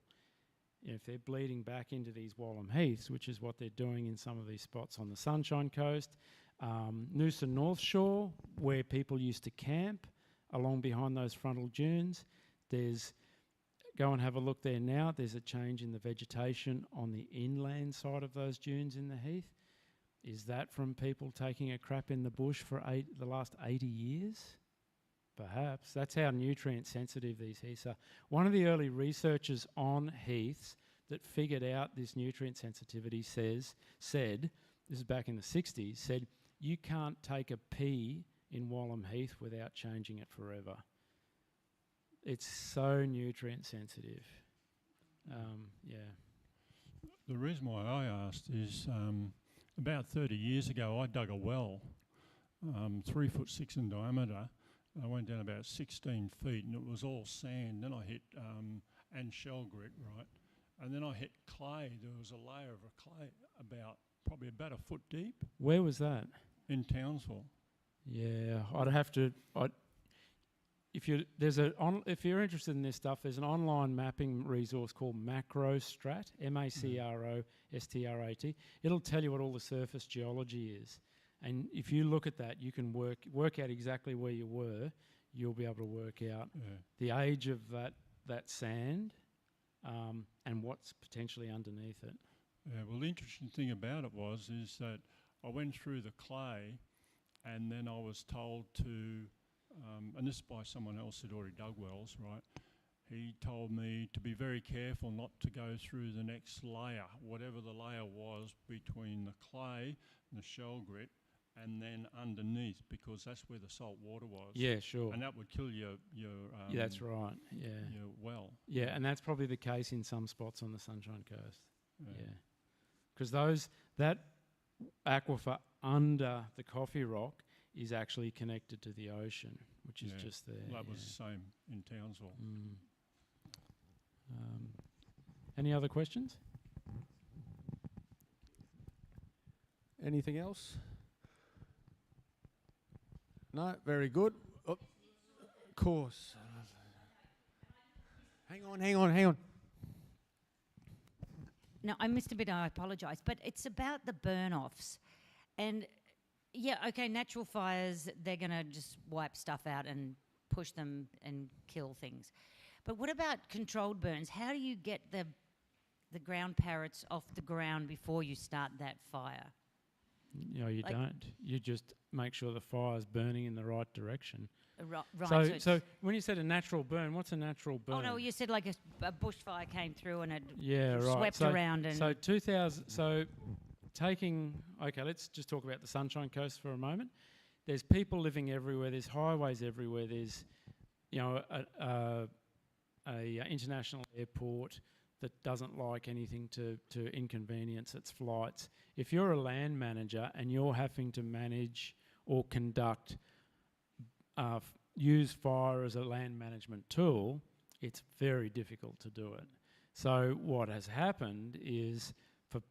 If they're bleeding back into these Wallam heaths, which is what they're doing in some of these spots on the Sunshine Coast, Noosa North Shore, where people used to camp along behind those frontal dunes, go and have a look there now. There's a change in the vegetation on the inland side of those dunes in the heath. Is that from people taking a crap in the bush for the last 80 years? Perhaps. That's how nutrient sensitive these heaths are. One of the early researchers on heaths that figured out this nutrient sensitivity said, this is back in the 60s, said, you can't take a pea in Wallam Heath without changing it forever. It's so nutrient sensitive. The reason why I asked is about 30 years ago I dug a well, 3'6" in diameter. I went down about 16 feet and it was all sand. Then I hit and shell grit, right? And then I hit clay. There was a layer of a clay probably about a foot deep. Where was that? In Townsville. Yeah, if you're interested in this stuff, there's an online mapping resource called MacroStrat, M-A-C-R-O-S-T-R-A-T. It'll tell you what all the surface geology is. And if you look at that, you can work out exactly where you were. You'll be able to work out the age of that sand and what's potentially underneath it. Yeah, well, the interesting thing about it is that I went through the clay and then I was told to, and this is by someone else who'd already dug wells, right? he told me to be very careful not to go through the next layer, whatever the layer was between the clay and the shell grit, and then underneath, because that's where the salt water was. Yeah, sure. And that would kill your Yeah, that's right. Yeah. your well. Yeah, and that's probably the case in some spots on the Sunshine Coast. Yeah. Yeah. Because that aquifer under the Coffee Rock is actually connected to the ocean, which is just there. Well, that was the same in Townsville. Any other questions? Anything else? No, very good. Oh, of course. Hang on. No, I missed a bit, I apologise, but it's about the burn-offs. And, yeah, okay, natural fires, they're going to just wipe stuff out and push them and kill things. But what about controlled burns? How do you get the ground parrots off the ground before you start that fire? No, you don't. You just make sure the fire's burning in the right direction. Right. So when you said a natural burn, what's a natural burn? Oh, no, you said like a bushfire came through and it right. swept around. And let's just talk about the Sunshine Coast for a moment. There's people living everywhere. There's highways everywhere. There's, a international airport that doesn't like anything to inconvenience its flights. If you're a land manager and you're having to manage or conduct, use fire as a land management tool, it's very difficult to do it. So what has happened is, for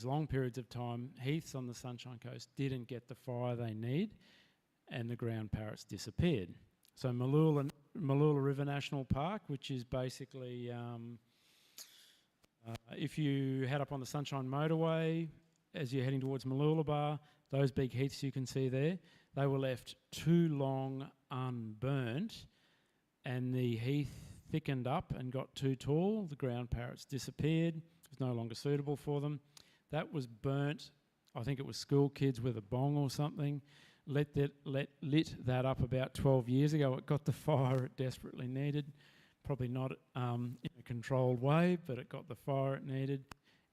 long periods of time, heaths on the Sunshine Coast didn't get the fire they need, and the ground parrots disappeared. So Malula River National Park, which is basically, if you head up on the Sunshine Motorway, as you're heading towards Mooloolaba, those big heaths you can see there, they were left too long unburnt, and the heath thickened up and got too tall. The ground parrots disappeared. It was no longer suitable for them. That was burnt. I think it was school kids with a bong or something. Lit that up about 12 years ago. It got the fire it desperately needed. Probably not in a controlled way, but it got the fire it needed.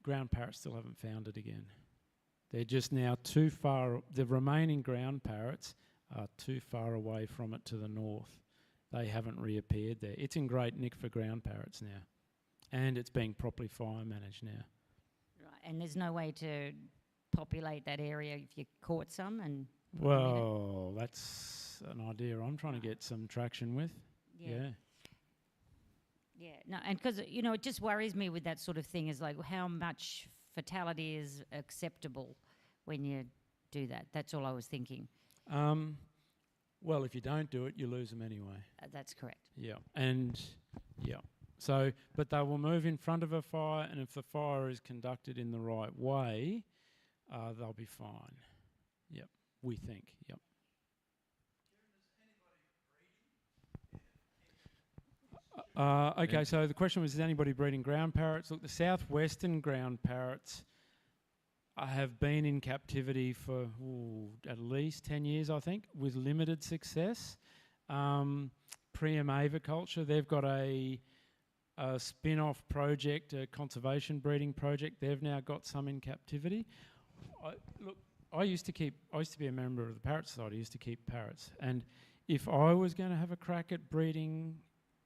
Ground parrots still haven't found it again. They're just now too far. The remaining ground parrots are too far away from it to the north. They haven't reappeared there. It's in great nick for ground parrots now, and it's being properly fire managed now. Right, and there's no way to populate that area if you caught some and. Well, that's an idea I'm trying to get some traction with. Yeah. Yeah, no, and because, it just worries me with that sort of thing is like how much fatality is acceptable when you do that. That's all I was thinking. Well, if you don't do it, you lose them anyway. That's correct. Yeah, So, but they will move in front of a fire, and if the fire is conducted in the right way, they'll be fine. Yep, we think, yep. Okay, so the question was, is anybody breeding ground parrots? Look, the southwestern ground parrots have been in captivity for at least 10 years, I think, with limited success. Priam Aviculture, they've got a spin-off project, a conservation breeding project. They've now got some in captivity. I used to be a member of the Parrot Society. I used to keep parrots, and if I was going to have a crack at breeding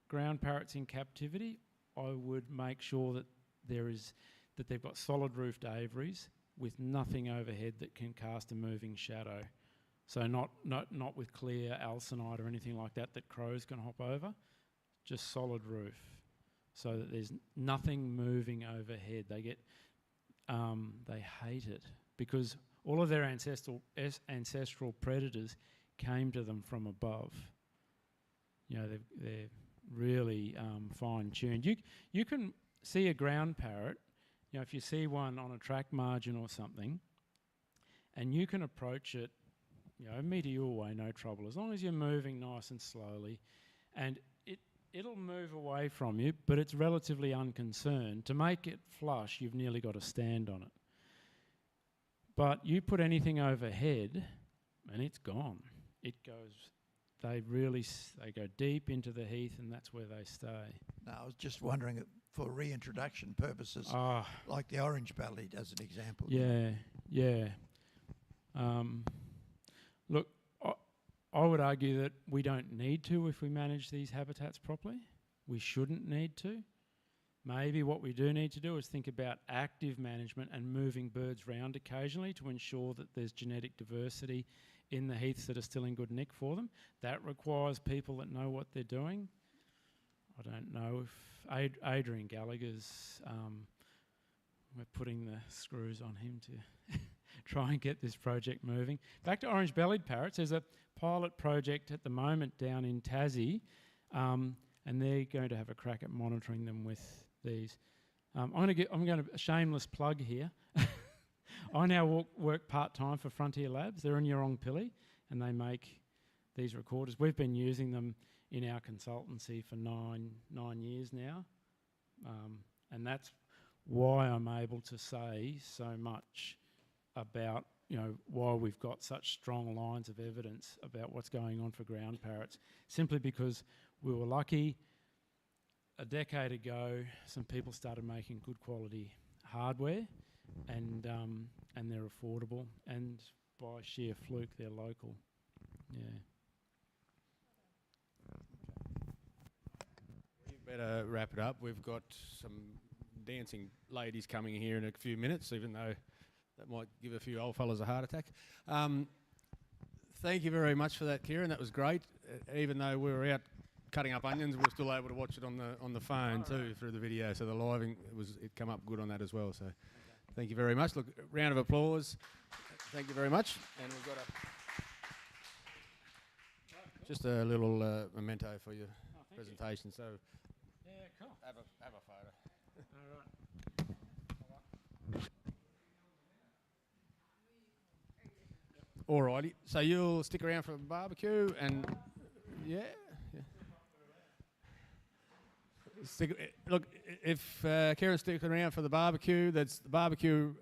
ground parrots in captivity, I would make sure that they've got solid roofed aviaries with nothing overhead that can cast a moving shadow. So not with clear alcinite or anything like that crows can hop over. Just solid roof, so that there's nothing moving overhead. They hate it because all of their ancestral predators came to them from above. They're really fine-tuned. You can see a ground parrot, if you see one on a track margin or something, and you can approach it, meter your way, no trouble, as long as you're moving nice and slowly, and it'll move away from you, but it's relatively unconcerned. To make it flush, you've nearly got to stand on it. But you put anything overhead, and it's gone. It goes they really they go deep into the heath, and that's where they stay. No, I was just wondering for reintroduction purposes, Ah, like the orange-bellied as an example. yeah. Look, I would argue that we don't need to if we manage these habitats properly. We shouldn't need to. Maybe what we do need to do is think about active management and moving birds round occasionally to ensure that there's genetic diversity in the heaths that are still in good nick for them. That requires people that know what they're doing. I don't know if Adrian Gallagher's, we're putting the screws on him to try and get this project moving. Back to orange-bellied parrots, there's a pilot project at the moment down in Tassie, and they're going to have a crack at monitoring them with these. I'm going to a shameless plug here. I now work part-time for Frontier Labs. They're in Yurong-Pili, and they make these recorders. We've been using them in our consultancy for nine years now, and that's why I'm able to say so much about, why we've got such strong lines of evidence about what's going on for ground parrots, simply because we were lucky. A decade ago, some people started making good quality hardware, and they're affordable, and by sheer fluke, they're local. Yeah. We better wrap it up. We've got some dancing ladies coming here in a few minutes, even though that might give a few old fellas a heart attack. Thank you very much for that, Kieran. That was great. Even though we were out cutting up onions, we were still able to watch it on the phone too through the video. So the living it come up good on that as well. So thank you very much. Look, round of applause. Thank you very much. And we've got just a little memento for your presentation. So Yeah, cool. have a photo. All right. Alrighty, so you'll stick around for a barbecue and yeah. Look, if Kieran's sticking around for the barbecue, that's the barbecue